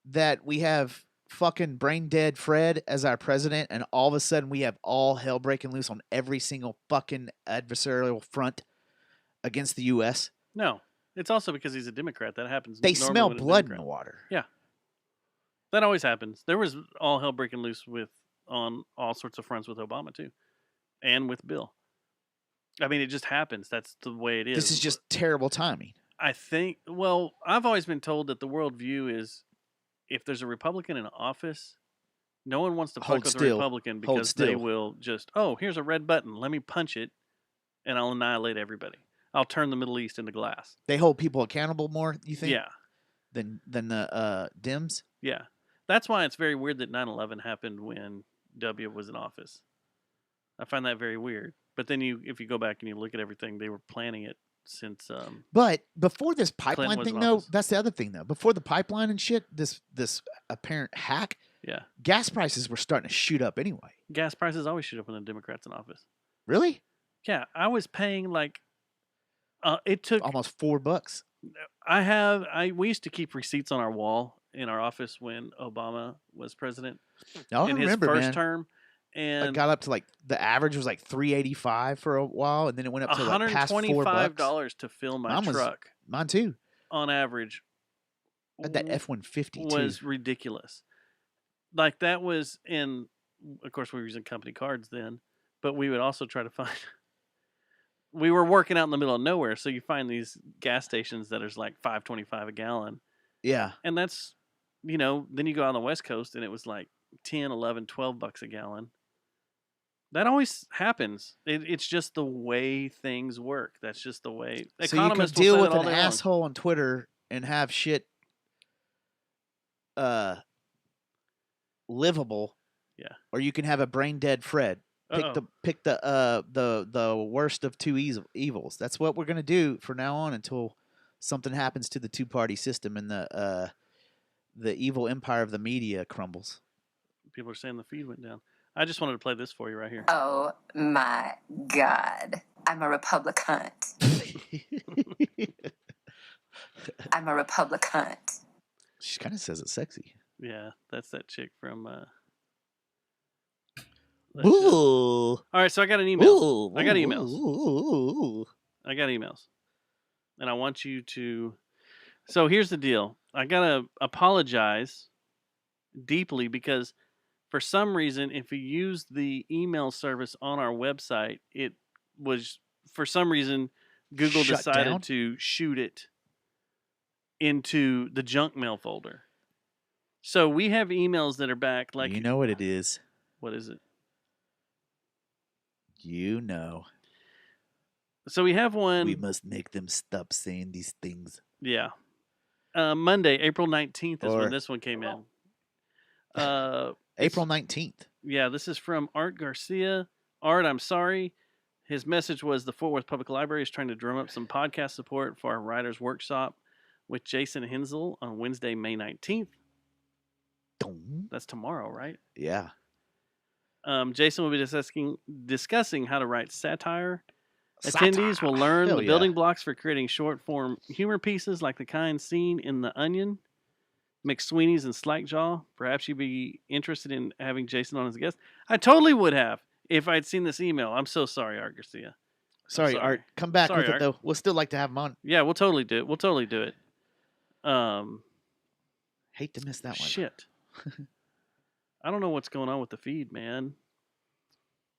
that we have fucking brain dead Fred as our president, and all of a sudden we have all hell breaking loose on every single fucking adversarial front against the U.S.? No. It's also because he's a Democrat. That happens. They normally smell when a blood in Democrat- the water. Yeah. That always happens. There was all hell breaking loose on all sorts of fronts with Obama, too. And with Bill. I mean, it just happens. That's the way it is. This is just terrible timing. I think, well, I've always been told that the worldview is if there's a Republican in office, no one wants to fuck with a Republican because they will just, oh, here's a red button. Let me punch it, and I'll annihilate everybody. I'll turn the Middle East into glass. They hold people accountable more, you think? Yeah. Than the Dems? Yeah. That's why it's very weird that 9/11 happened when W was in office. I find that very weird. But then if you go back and you look at everything, they were planning it since. But before this pipeline Clinton thing, though, office. that's the other thing, though. Before the pipeline and shit, this apparent hack, Yeah. gas prices were starting to shoot up anyway. Gas prices always shoot up when the Democrats in office. Really? Yeah, I was paying like. It took almost $4. We used to keep receipts on our wall in our office when Obama was president. I in remember, his first man. term. And it got up to like the average was like $3.85 for a while, and then it went up to like past $4 to fill my truck. Mine too. On average, that F-150 was ridiculous. Like that was in. Of course, we were using company cards then, but we would also try to find. We were working out in the middle of nowhere, so you find these gas stations that is like $5.25 a gallon. Yeah, and that's, then you go out on the West Coast and it was like $10, $11, $12 a gallon. That always happens. It's just the way things work. That's just the way. So you can deal with an asshole on Twitter and have shit livable. Yeah. Or you can have a brain dead Fred. Pick the worst of two evils. That's what we're gonna do from now on until something happens to the two-party system and the evil empire of the media crumbles. People are saying the feed went down. I just wanted to play this for you right here. Oh my God. I'm a Republican. I'm a Republican. She kind of says it sexy. Yeah, that's that chick from. Ooh. All right, so I got an email. Ooh. I got emails. Ooh. I got emails. And I want you to. So here's the deal. I got to apologize deeply because for some reason, if you use the email service on our website, it was, for some reason, Google decided to shoot it into the junk mail folder. So we have emails that are back like. You know what it is. What is it? You know. So we have one. We must make them stop saying these things. Yeah. Monday, April 19th is when this one came in. April 19th. Yeah, this is from Art Garcia. Art, I'm sorry. His message was the Fort Worth Public Library is trying to drum up some podcast support for our writer's workshop with Jason Hensel on Wednesday, May 19th. That's tomorrow, right? Yeah. Jason will be discussing how to write satire. Attendees will learn the building blocks for creating short-form humor pieces like the kind seen in The Onion, McSweeney's, and Slackjaw. Perhaps you'd be interested in having Jason on as a guest. I totally would have if I'd seen this email. I'm so sorry, Art Garcia. Sorry, Art. Come back with it, though. We'll still like to have him on. Yeah, we'll totally do it. Hate to miss that one. Shit. I don't know what's going on with the feed, man.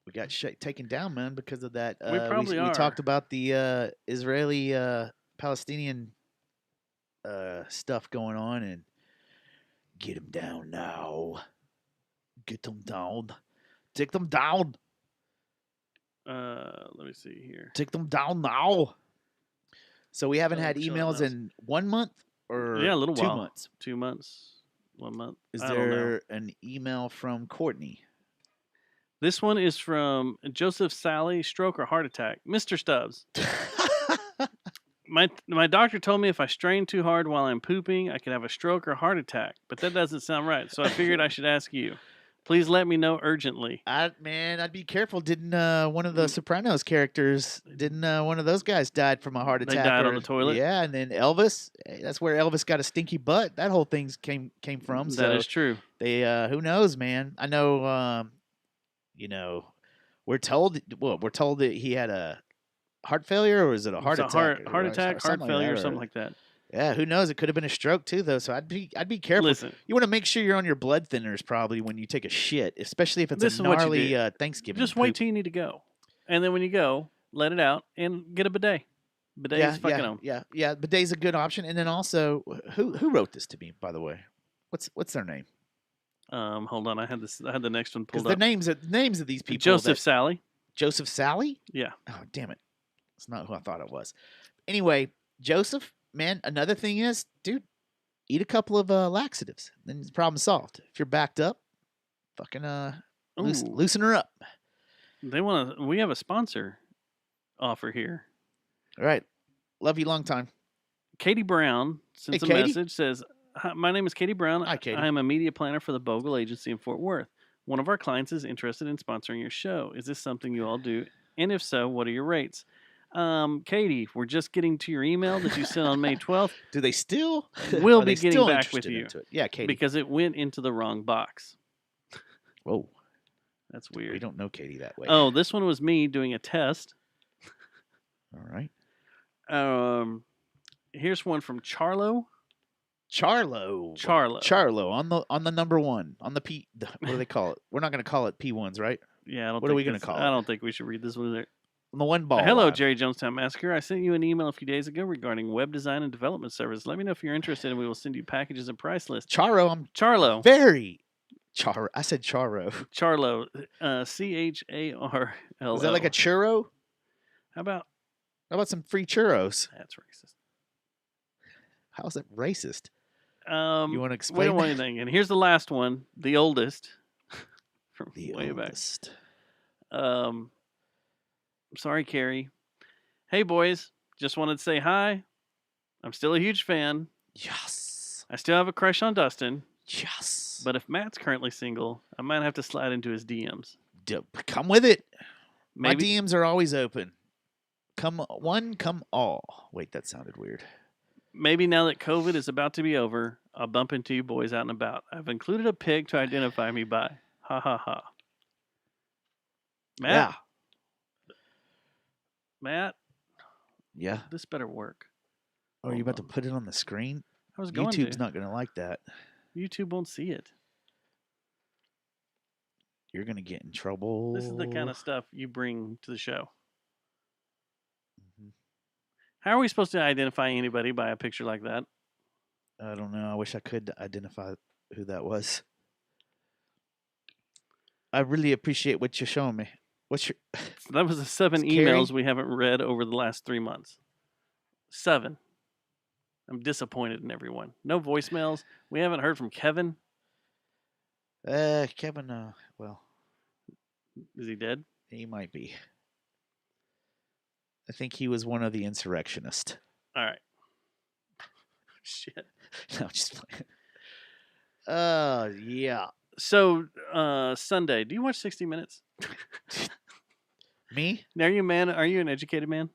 We got taken down, man, because of that. We probably are. We talked about the Israeli-Palestinian stuff going on, and get them down now. Get them down. Take them down. Let me see here. Take them down now. So we haven't had emails in 1 month or a little 2 while. months. 2 months. 1 month. Is there an email from Courtney? This one is from Joseph Sally, stroke or heart attack. Mr. Stubbs. My doctor told me if I strain too hard while I'm pooping, I could have a stroke or heart attack. But that doesn't sound right. So I figured I should ask you. Please let me know urgently. I'd be careful. Didn't one of the Sopranos characters? Didn't one of those guys died from a heart attack? They died on the toilet. Yeah, and then Elvis. That's where Elvis got a stinky butt. That whole thing came from. That is true. They who knows, man? I know. We're told that he had a heart failure, or was it a heart attack? Heart attack, heart failure, something like that. Yeah, who knows? It could have been a stroke too, though. So I'd be careful. Listen, you want to make sure you're on your blood thinners probably when you take a shit, especially if it's a gnarly Thanksgiving. Just wait till you need to go, and then when you go, let it out and get a bidet. Bidet's fucking on. Yeah. Bidet's a good option. And then also, who wrote this to me, by the way? What's their name? Hold on, I had the next one pulled up. The names of these people. Joseph Sally. Joseph Sally? Yeah. Oh, damn it! It's not who I thought it was. Anyway, Joseph. Man, another thing is, dude, eat a couple of laxatives. Then the problem solved. If you're backed up, fucking loosen her up. We have a sponsor offer here. All right. Love you long time. Katie Brown sends a message, says, "Hi, my name is Katie Brown. Hi, Katie. I am a media planner for the Bogle Agency in Fort Worth. One of our clients is interested in sponsoring your show. Is this something you all do? And if so, what are your rates?" Katie, we're just getting to your email that you sent on May 12th. Do they still? We'll be getting back with you. Yeah, Katie. Because it went into the wrong box. Whoa. That's weird. We don't know Katie that way. Oh, this one was me doing a test. All right. Here's one from Charlo. Charlo on the number one on the P. What do they call it? We're not going to call it P1s, right? Yeah. What are we going to call it? I don't think we should read this one either. On the one ball. Hello, Jerry Jonestown Massacre. I sent you an email a few days ago regarding web design and development service. Let me know if you're interested, and we will send you packages and price lists. Charlo. I said Charo. Charlo. Charlo. Is that like a churro? How about some free churros? That's racist. How is that racist? You want to explain? We don't want anything. And here's the last one, the oldest from way back. Sorry, Carrie. Hey, boys. Just wanted to say hi. I'm still a huge fan. Yes. I still have a crush on Dustin. Yes. But if Matt's currently single, I might have to slide into his DMs. Come with it. Maybe. My DMs are always open. Come one, come all. Wait, that sounded weird. Maybe now that COVID is about to be over, I'll bump into you boys out and about. I've included a pig to identify me by. Ha ha ha. Matt. Yeah. Matt? Yeah? This better work. Oh, are you about to put it on the screen? I was going YouTube's not going to like that. YouTube won't see it. You're going to get in trouble. This is the kind of stuff you bring to the show. Mm-hmm. How are we supposed to identify anybody by a picture like that? I don't know. I wish I could identify who that was. I really appreciate what you're showing me. That was the 7 emails we haven't read over the last 3 months. 7. I'm disappointed in everyone. No voicemails. We haven't heard from Kevin. Kevin, well. Is he dead? He might be. I think he was one of the insurrectionists. All right. Shit. No, just playing. Yeah. So, Sunday, do you watch 60 Minutes? Me? Are you an educated man?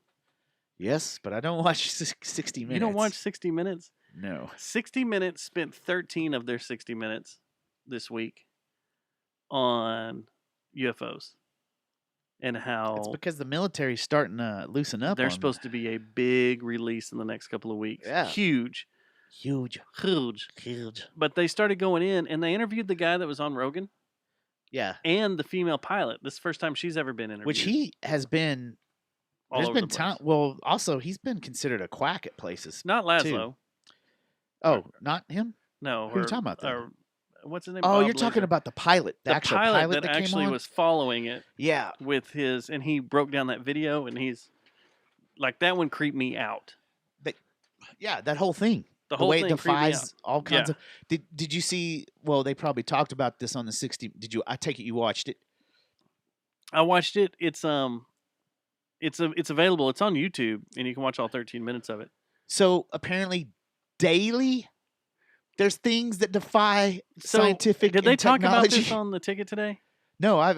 Yes, but I don't watch 60 Minutes. You don't watch 60 Minutes? No. 60 Minutes spent 13 of their 60 Minutes this week on UFOs and how... It's because the military's starting to loosen up. There's supposed to be a big release in the next couple of weeks. Yeah. Huge. But they started going in, and they interviewed the guy that was on Rogan. Yeah. And the female pilot. This is the first time she's ever been interviewed. Which he has been... There's been time. Well, also, he's been considered a quack at places. Not Laszlo. Too. Oh, not him? No. Who are you talking about? Then? What's his name? Oh, Bob you're talking about the pilot. The actual pilot that actually was following it. Yeah. With his, and he broke down that video, and he's like, that one creeped me out. Yeah, that whole thing. The whole way thing it defies all kinds of. Did you see? Well, they probably talked about this on the 60. Did you? I take it you watched it. I watched it. It's available. It's on YouTube, and you can watch all 13 minutes of it. So apparently, daily. There's things that defy scientific. Did they talk about technology. this on the ticket today? No, I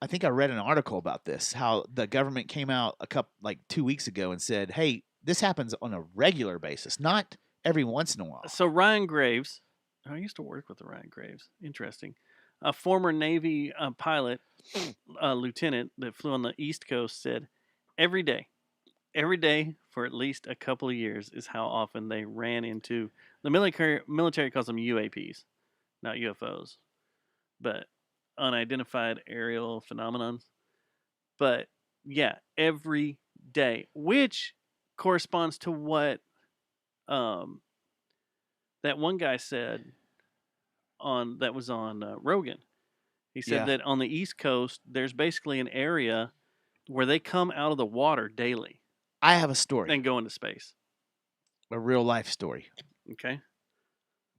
think I read an article about this. How the government came out 2 weeks ago and said, "Hey, this happens on a regular basis, not every once in a while." So Ryan Graves, I used to work with the Ryan Graves. Interesting. A former Navy pilot, lieutenant that flew on the East Coast said, every day for at least a couple of years is how often they ran into the military calls them UAPs, not UFOs, but unidentified aerial phenomenons. But yeah, every day, which corresponds to what that one guy said that was on Rogan. He said that on the East Coast, there's basically an area where they come out of the water daily. I have a story. And go into space. A real life story. Okay.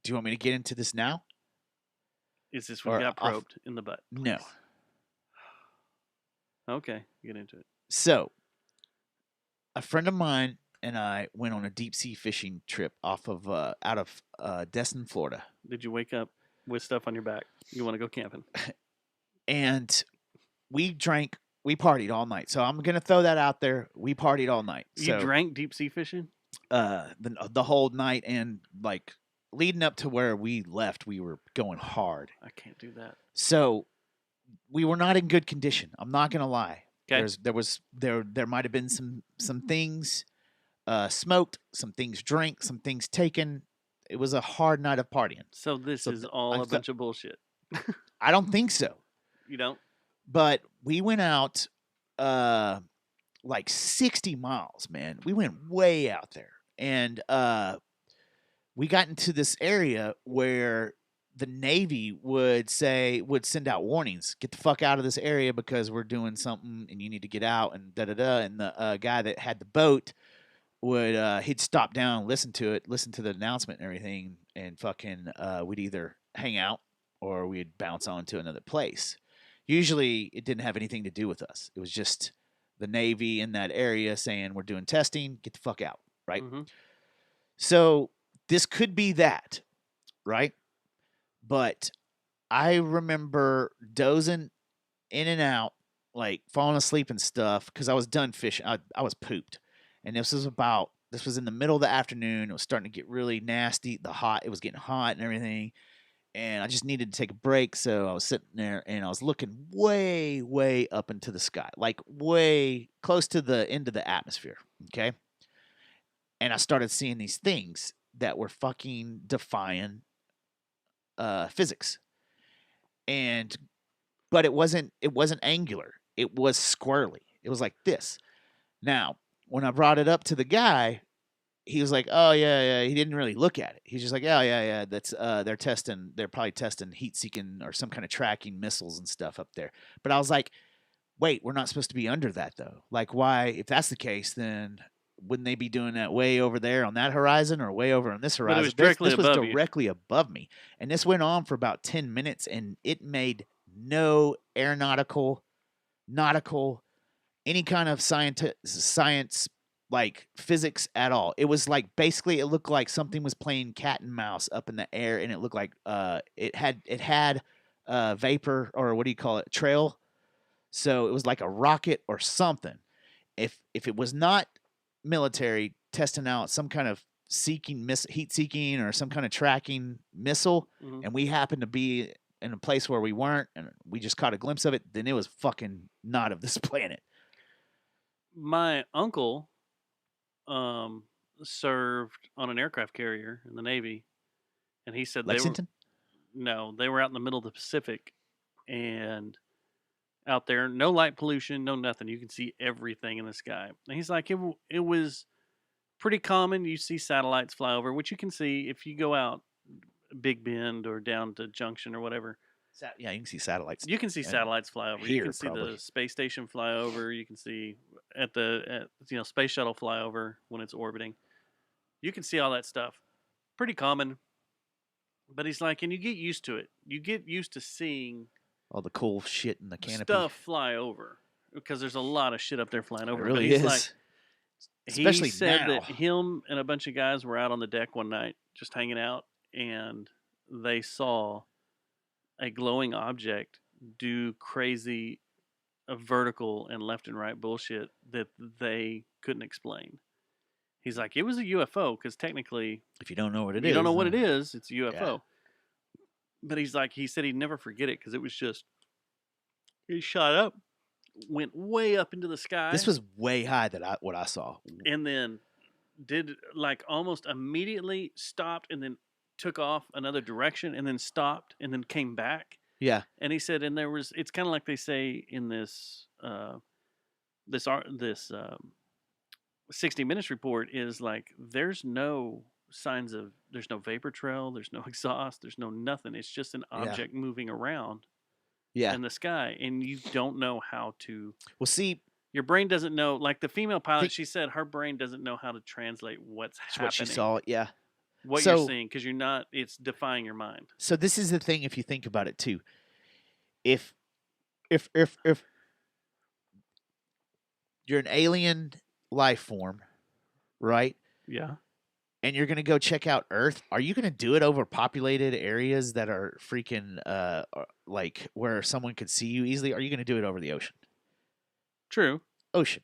Do you want me to get into this now? Is this when you got probed in the butt? Please? No. Okay, get into it. So, a friend of mine and I went on a deep sea fishing trip out of Destin, Florida. Did you wake up with stuff on your back? You want to go camping? And we partied all night. So I'm gonna throw that out there. We partied all night. You drank deep sea fishing? The whole night, and like leading up to where we left, we were going hard. I can't do that. So we were not in good condition. I'm not gonna lie. Okay. There might have been some things smoked, some things drank, some things taken. It was a hard night of partying. So this is all a bunch of bullshit. I don't think so. You don't? But we went out like 60 miles, man. We went way out there. And we got into this area where the Navy would send out warnings, get the fuck out of this area because we're doing something and you need to get out and da-da-da. And the guy that had the boat he'd stop down, listen to the announcement and everything, and fucking we'd either hang out or we'd bounce on to another place. Usually it didn't have anything to do with us. It was just the Navy in that area saying, we're doing testing, get the fuck out, right? Mm-hmm. So this could be that, right? But I remember dozing in and out, like falling asleep and stuff, because I was done fishing. I was pooped. And this was in the middle of the afternoon. It was starting to get really nasty. It was getting hot and everything. And I just needed to take a break. So I was sitting there and I was looking way, way up into the sky, like way close to the end of the atmosphere. Okay. And I started seeing these things that were fucking defying physics. But it wasn't angular. It was squirrely. It was like this. Now, when I brought it up to the guy, he was like, "Oh yeah." He didn't really look at it. He's just like, "Oh yeah. That's they're probably testing heat-seeking or some kind of tracking missiles and stuff up there." But I was like, "Wait, we're not supposed to be under that though. Like, why? If that's the case, then wouldn't they be doing that way over there on that horizon or way over on this horizon?" But this was directly above me, and this went on for about 10 minutes, and it made no nautical, any kind of science, like physics at all. It was like basically it looked like something was playing cat and mouse up in the air, and it looked like it had vapor, or what do you call it, trail. So it was like a rocket or something. If it was not military testing out some kind of heat seeking or some kind of tracking missile, mm-hmm. and we happened to be in a place where we weren't, and we just caught a glimpse of it, then it was fucking not of this planet. My uncle served on an aircraft carrier in the Navy, and he said Lexington? They were out in the middle of the Pacific, and out there, no light pollution, no nothing. You can see everything in the sky. And he's like, it was pretty common. You see satellites fly over, which you can see if you go out Big Bend or down to Junction or whatever. Yeah, you can see satellites. You can see satellites fly over. Here, you can see probably. the space station fly over. You can see at space shuttle fly over when it's orbiting. You can see all that stuff. Pretty common. But he's like, and you get used to it. You get used to seeing all the cool shit in the canopy. Stuff fly over, because there's a lot of shit up there flying over. It really is. Like, especially he said now. that him and a bunch of guys were out on the deck one night just hanging out, and they saw a glowing object do crazy vertical and left and right bullshit that they couldn't explain. He's like, it was a UFO because technically, if you don't know what it you is, don't know what it is. It's a UFO. Yeah. But he's like, he said he'd never forget it because it was just, he shot up, went way up into the sky. This was way high what I saw. And then did like almost immediately stopped and then took off another direction and then stopped and then came back. Yeah. And he said, and there was, it's kind of like they say in this 60 Minutes report is like, there's no signs of, there's no vapor trail, there's no exhaust, there's no nothing. It's just an object moving around in the sky. And you don't know how to. Well, see. Your brain doesn't know, like the female pilot, she said her brain doesn't know how to translate what's happening. What she saw, yeah. What you're seeing, because you're not, it's defying your mind. So this is the thing, if you think about it too. If you're an alien life form, right? Yeah. And you're going to go check out Earth, are you going to do it over populated areas that are freaking, like, where someone could see you easily? Or are you going to do it over the ocean? True. Ocean.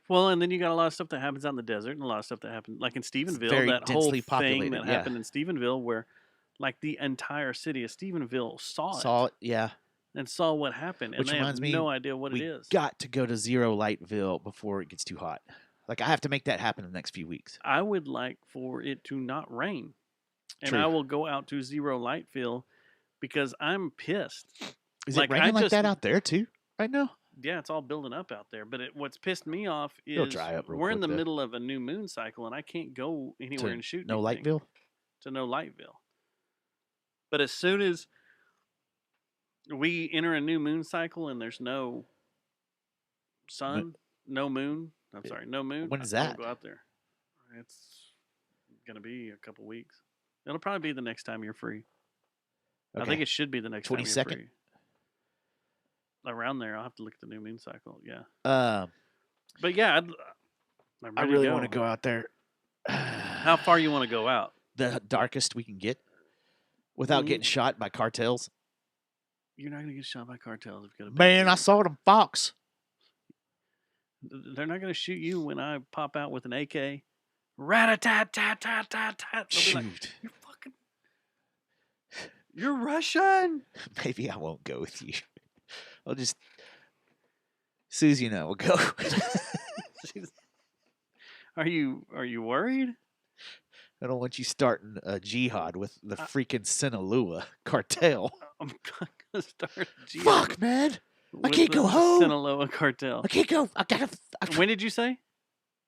Well, and then you got a lot of stuff that happens out in the desert and a lot of stuff that happened, like in Stephenville, that whole thing that happened in Stephenville where, like, the entire city of Stephenville saw it. Yeah. And saw what happened. And they have no idea what it is. We got to go to Zero Lightville before it gets too hot. Like, I have to make that happen in the next few weeks. I would like for it to not rain. And True. I will go out to Zero Lightville because I'm pissed. Is it raining like that out there, too, right now? Yeah, it's all building up out there. But what's pissed me off is dry up we're in the middle of a new moon cycle, and I can't go anywhere and shoot anything. Lightville? To No Lightville. But as soon as we enter a new moon cycle and there's no sun, no moon. I'm sorry, no moon. When is that? We'll go out there. It's going to be a couple weeks. It'll probably be the next time you're free. Okay. I think it should be the next 22nd? Time you're free. Around there, I'll have to look at the new moon cycle. Yeah. But yeah, I really want to go out there. How far you want to go out? The darkest we can get without getting shot by cartels. You're not going to get shot by cartels. If you got Man, I saw them Fox. They're not going to shoot you when I pop out with an AK. Rat-a-tat-tat-tat-tat-tat. Shoot. Like, you're Russian. Maybe I won't go with you. I'll just... Susie and I will go. Are you worried? I don't want you starting a jihad with the freaking Sinaloa cartel. I'm going to start a jihad. Fuck, man. I can't go home. Sinaloa cartel. I can't go. I gotta. When did you say?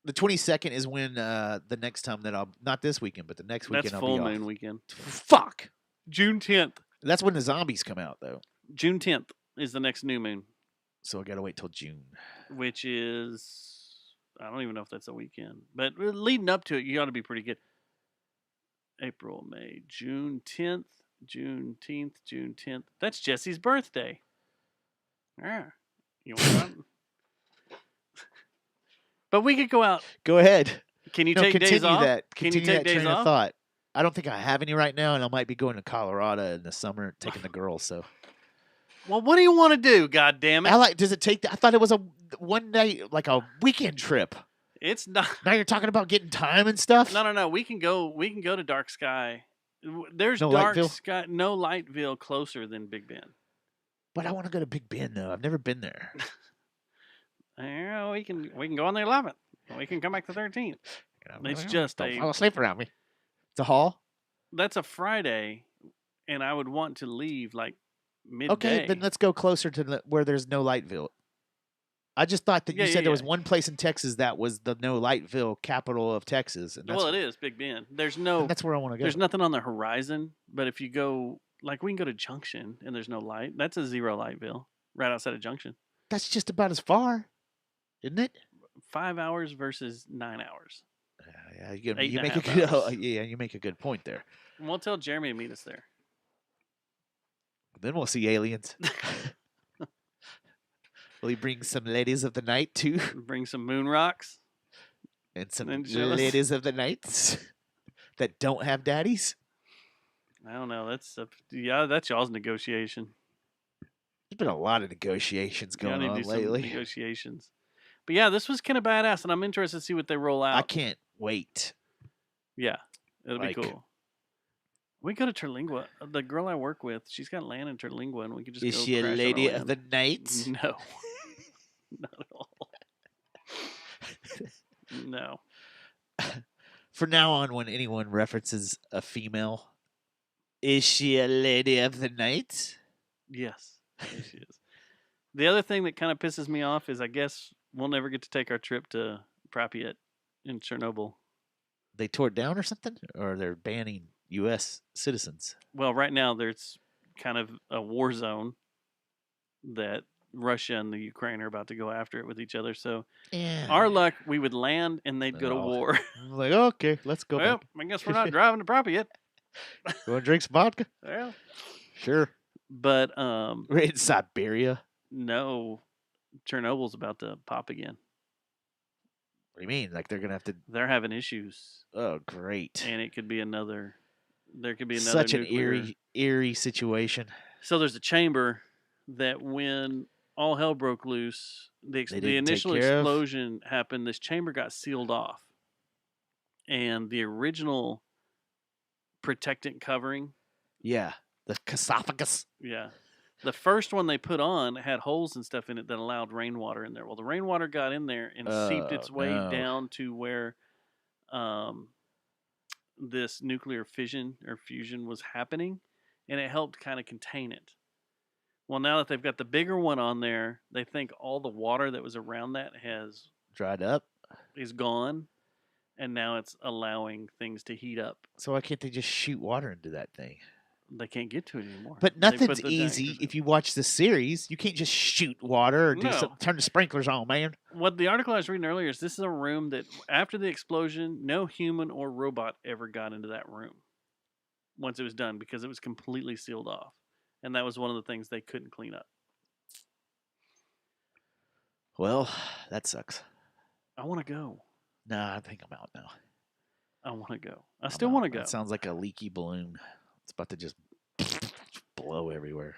The 22nd is when the next time that I'll, not this weekend, but the next weekend I'll be off. That's full moon weekend. Fuck. June 10th. That's when the zombies come out, though. June 10th is the next new moon. So I gotta wait till June. Which is, I don't even know if that's a weekend, but leading up to it, you ought to be pretty good. April, May, June 10th, June 10th. That's Jesse's birthday. Yeah. You want to run? But we could go out. Go ahead. Can you take days off? Can you take days off? Thought. I don't think I have any right now, and I might be going to Colorado in the summer, taking the girls. So. Well, what do you want to do? God damn it! Does it take? I thought it was a one day, like a weekend trip. It's not. Now you're talking about getting time and stuff. No. We can go to Dark Sky. There's no Dark Lightville? Sky. No Lightville closer than Big Bend. But I want to go to Big Bend though. I've never been there. Yeah, we can go on the 11th. We can come back the 13th. It's just don't fall asleep around me. It's a hall. That's a Friday, and I would want to leave like midday. Okay, then let's go closer to where there's no Lightville. I just thought that you said there was one place in Texas that was the no Lightville capital of Texas. And well, it is Big Bend. There's no. And that's where I want to go. There's nothing on the horizon, but if you go, like we can go to Junction, and there's no light. That's a Zero Lightville, right outside of Junction. That's just about as far, isn't it? 5 hours versus 9 hours. Yeah, you make a good. You make a good point there. And we'll tell Jeremy to meet us there. Then we'll see aliens. Will he bring some ladies of the night too? Bring some moon rocks and some ladies of the night. that don't have daddies? I don't know. That's y'all's negotiation. There's been a lot of negotiations going on lately. Some negotiations. But yeah, this was kind of badass, and I'm interested to see what they roll out. I can't wait. Yeah, it'll be cool. We go to Terlingua. The girl I work with, she's got land in Terlingua, and we could just Is go she a crash on lady her of the night? No. Not at all. No. From now on, when anyone references a female, is she a lady of the night? Yes, she is. The other thing that kind of pisses me off is I guess we'll never get to take our trip to Pripyat in Chernobyl. They tore it down or something? Or they're banning U.S. citizens? Well, right now there's kind of a war zone that Russia and the Ukraine are about to go after it with each other. So our luck, we would land and they'd go to war. I'm like, okay, let's go Well, back. I guess we're not driving to Pripyat. You want to drink some vodka? Well, sure. But we're in Siberia. No, Chernobyl's about to pop again. What do you mean? Like they're gonna have to? They're having issues. Oh, great! And it could be another. There could be another. Such nuclear... an eerie situation. So there's a chamber that when all hell broke loose, the initial explosion happened. This chamber got sealed off, and the original protectant covering. Yeah, the sarcophagus. Yeah. The first one they put on had holes and stuff in it that allowed rainwater in there. Well, the rainwater got in there and seeped its way down to where this nuclear fission or fusion was happening, and it helped kind of contain it. Well, now that they've got the bigger one on there, they think all the water that was around that has dried up, is gone, and now it's allowing things to heat up. So why can't they just shoot water into that thing? They can't get to it anymore. But nothing's easy if you watch the series. You can't just shoot water or do something. Turn the sprinklers on, man. What the article I was reading earlier is this is a room that after the explosion, no human or robot ever got into that room once it was done because it was completely sealed off. And that was one of the things they couldn't clean up. Well, that sucks. I want to go. Nah, I think I'm out now. I want to go. I still want to go. That sounds like a leaky balloon. It's about to just blow everywhere.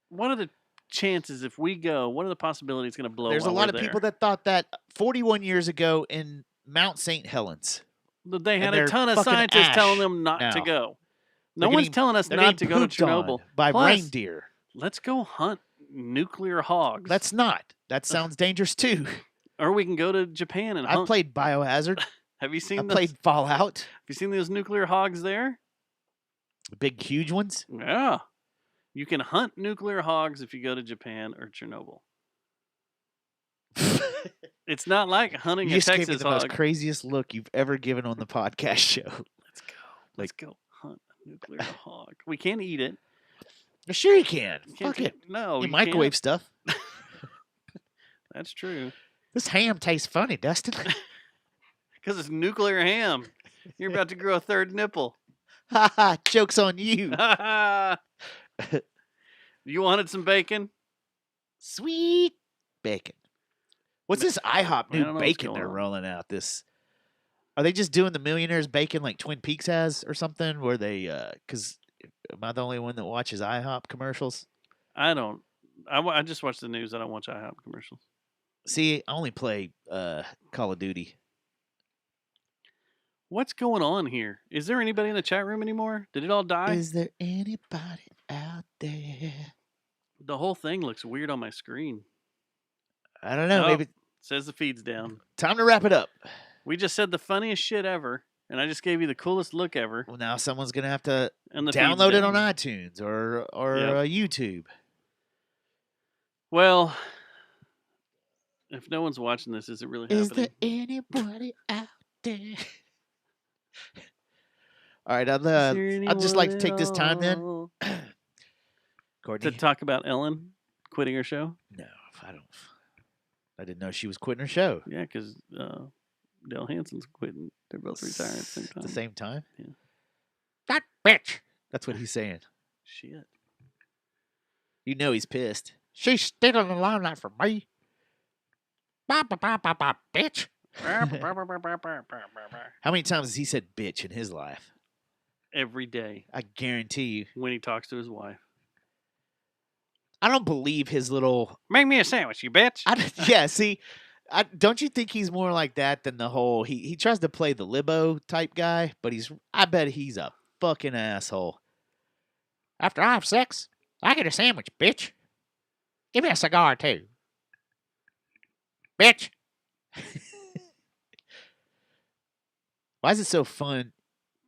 What are the chances if we go? What are the possibilities it's going to blow? There's a lot of people that thought that 41 years ago in Mount St. Helens. They had a ton of scientists telling them not to go. No one's telling us not to go to Chernobyl. By reindeer. Let's go hunt nuclear hogs. Let's not. That sounds dangerous too. Or we can go to Japan and hunt. I played Biohazard. Have you seen? I played Fallout. Have you seen those nuclear hogs there? The big, huge ones? Yeah. You can hunt nuclear hogs if you go to Japan or Chernobyl. It's not like hunting a Texas hog. You just gave me the most craziest look you've ever given on the podcast show. Let's go. Let's go hunt a nuclear hog. We can't eat it. Sure you can. Fuck it. No, you microwave stuff. That's true. This ham tastes funny, Dustin. Because it's nuclear ham. You're about to grow a third nipple. Ha ha, joke's on you. You wanted some bacon? Sweet bacon. What's this IHOP new bacon they're rolling out? Are they just doing the millionaire's bacon like Twin Peaks has or something? Where they, because am I the only one that watches IHOP commercials? I don't. I just watch the news. I don't watch IHOP commercials. See, I only play Call of Duty. What's going on here? Is there anybody in the chat room anymore? Did it all die? Is there anybody out there? The whole thing looks weird on my screen. I don't know. Maybe says the feed's down. Time to wrap it up. We just said the funniest shit ever, and I just gave you the coolest look ever. Well, now someone's gonna have to download it on iTunes or YouTube. Well, if no one's watching this, is it really happening? Is there anybody out there? All right, I'd just like to take this time then, Courtney, to talk about Ellen quitting her show. No, I didn't know she was quitting her show. Yeah, because Dale Hansen's quitting. They're both retiring at the same time. At the same time? Yeah. That bitch. That's what he's saying. Shit. You know he's pissed. She stayed on the limelight for me. Bitch. How many times has he said bitch in his life? Every day. I guarantee you. When he talks to his wife. I don't believe his little... Make me a sandwich, you bitch. Yeah, see, don't you think he's more like that than the whole... He tries to play the libo type guy, but I bet he's a fucking asshole. After I have sex, I get a sandwich, bitch. Give me a cigar, too. Bitch. Why is it so fun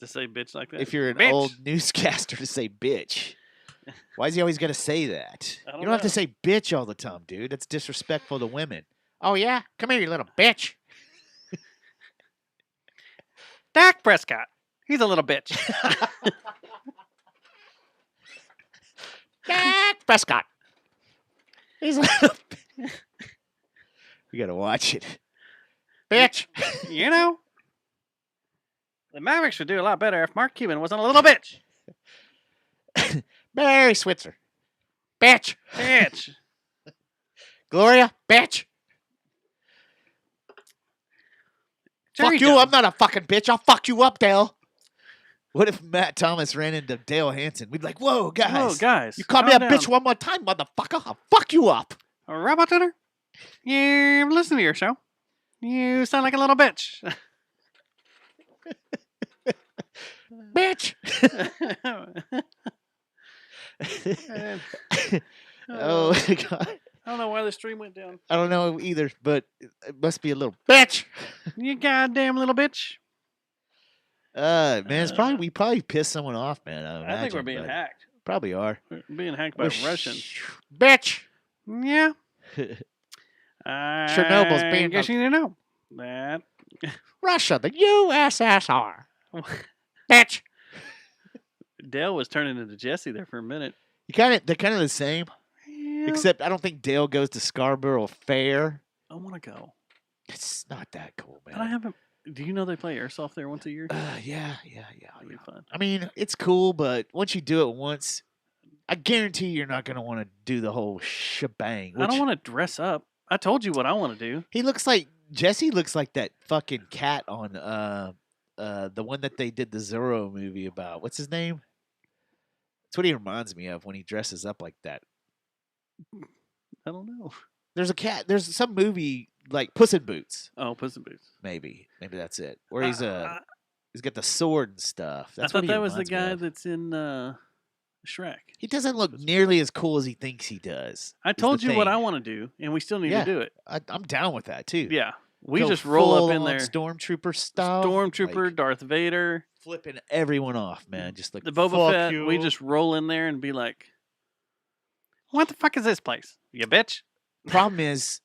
to say bitch like that? If you're an old newscaster to say bitch. Why is he always got to say that? You don't have to say bitch all the time, dude. That's disrespectful to women. Oh, yeah? Come here, you little bitch. Dak Prescott. He's a little bitch. Dak Prescott. He's a little bitch. You got to watch it. Bitch. You know, the Mavericks would do a lot better if Mark Cuban wasn't a little bitch. Barry Switzer. Bitch. Bitch. Gloria. Bitch. Fuck you. I'm not a fucking bitch. I'll fuck you up, Dale. What if Matt Thomas ran into Dale Hansen? We'd be like, whoa, guys. Whoa, guys. You call me a bitch one more time, motherfucker. I'll fuck you up. Robot Tutor, you listen to your show. You sound like a little bitch. Bitch. Oh, my God. I don't know why the stream went down. I don't know either, but it must be a little bitch. You goddamn little bitch. Man, we probably pissed someone off, man. I think we're being hacked. Probably are. We're being hacked by Russians. Bitch. Yeah. Chernobyl's being. I guess you didn't know that. Russia, the USSR. Bitch. Dale was turning into Jesse there for a minute. They're kind of the same. Yeah. Except I don't think Dale goes to Scarborough Fair. I want to go. It's not that cool, man. But I haven't. Do you know they play airsoft there once a year? Yeah. It'll be fun. I mean, it's cool, but once you do it once, I guarantee you're not going to want to do the whole shebang. I don't want to dress up. I told you what I want to do. Jesse looks like that fucking cat on the one that they did the Zorro movie about. What's his name? That's what he reminds me of when he dresses up like that. I don't know. There's a cat. There's some movie like Puss in Boots. Oh, Puss in Boots. Maybe that's it. Where he's got the sword and stuff. I thought that was the guy that's in Shrek. He doesn't look nearly as cool as he thinks he does. I told you what I want to do, and we still need to do it. I'm down with that too. Yeah, we just roll up in there, Stormtrooper style. Stormtrooper, like, Darth Vader, flipping everyone off, man. Just like the Boba Fett. We just roll in there and be like, "What the fuck is this place, you bitch?" Problem is,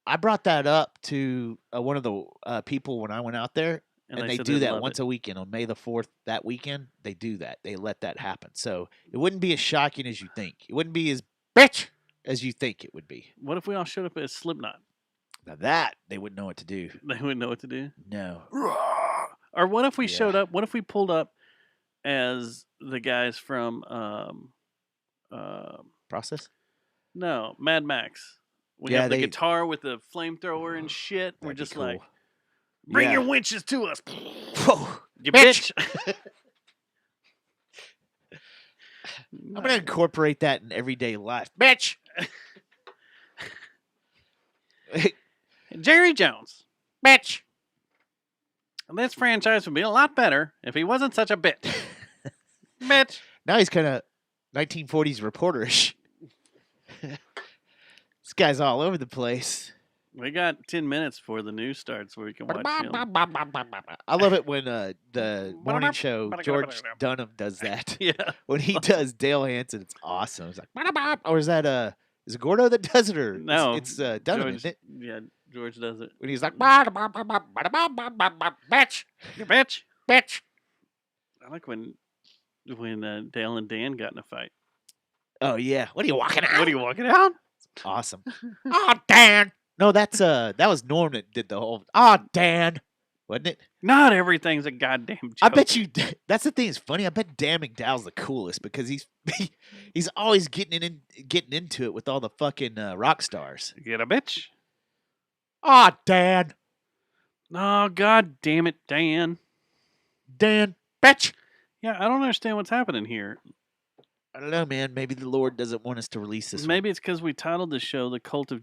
I brought that up to one of the people when I went out there, and they do that once a weekend on May the 4th. That weekend, they do that. They let that happen. So it wouldn't be as shocking as you think. It wouldn't be as bitch as you think it would be. What if we all showed up as Slipknot? Now that they wouldn't know what to do. They wouldn't know what to do. No. Or what if we showed up? What if we pulled up as the guys from Process? No, Mad Max. We have the guitar with the flamethrower and shit. We're just cool. Like, bring your winches to us. Whoa, you bitch. I'm going to incorporate that in everyday life. Bitch. Jerry Jones. Bitch. This franchise would be a lot better if he wasn't such a bitch. Bitch. Now he's kind of 1940s reporterish. This guy's all over the place. We got 10 minutes before the news starts where we can watch him. I love it when the morning show, George Dunham does that. Yeah. When he does Dale Hansen, it's awesome. It's like, or is that, is it Gordo that does it? Or no. It's Dunham, isn't it? Yeah, George does it. When he's like, bitch. You bitch. Bitch. I like when Dale and Dan got in a fight. Oh, yeah. What are you walking out? What are you walking out? Awesome. Oh, Dan. No, that was Norm that did the whole. Oh, Dan, wasn't it? Not everything's a goddamn joke. I bet you. That's the thing. It's funny. I bet Dan McDowell's the coolest because he's always getting into it with all the fucking rock stars. Get a bitch. Oh, Dan. Oh, God damn it, Dan. Dan, bitch! Yeah, I don't understand what's happening here. I don't know, man. Maybe the Lord doesn't want us to release this Maybe it's because we titled the show The Cult of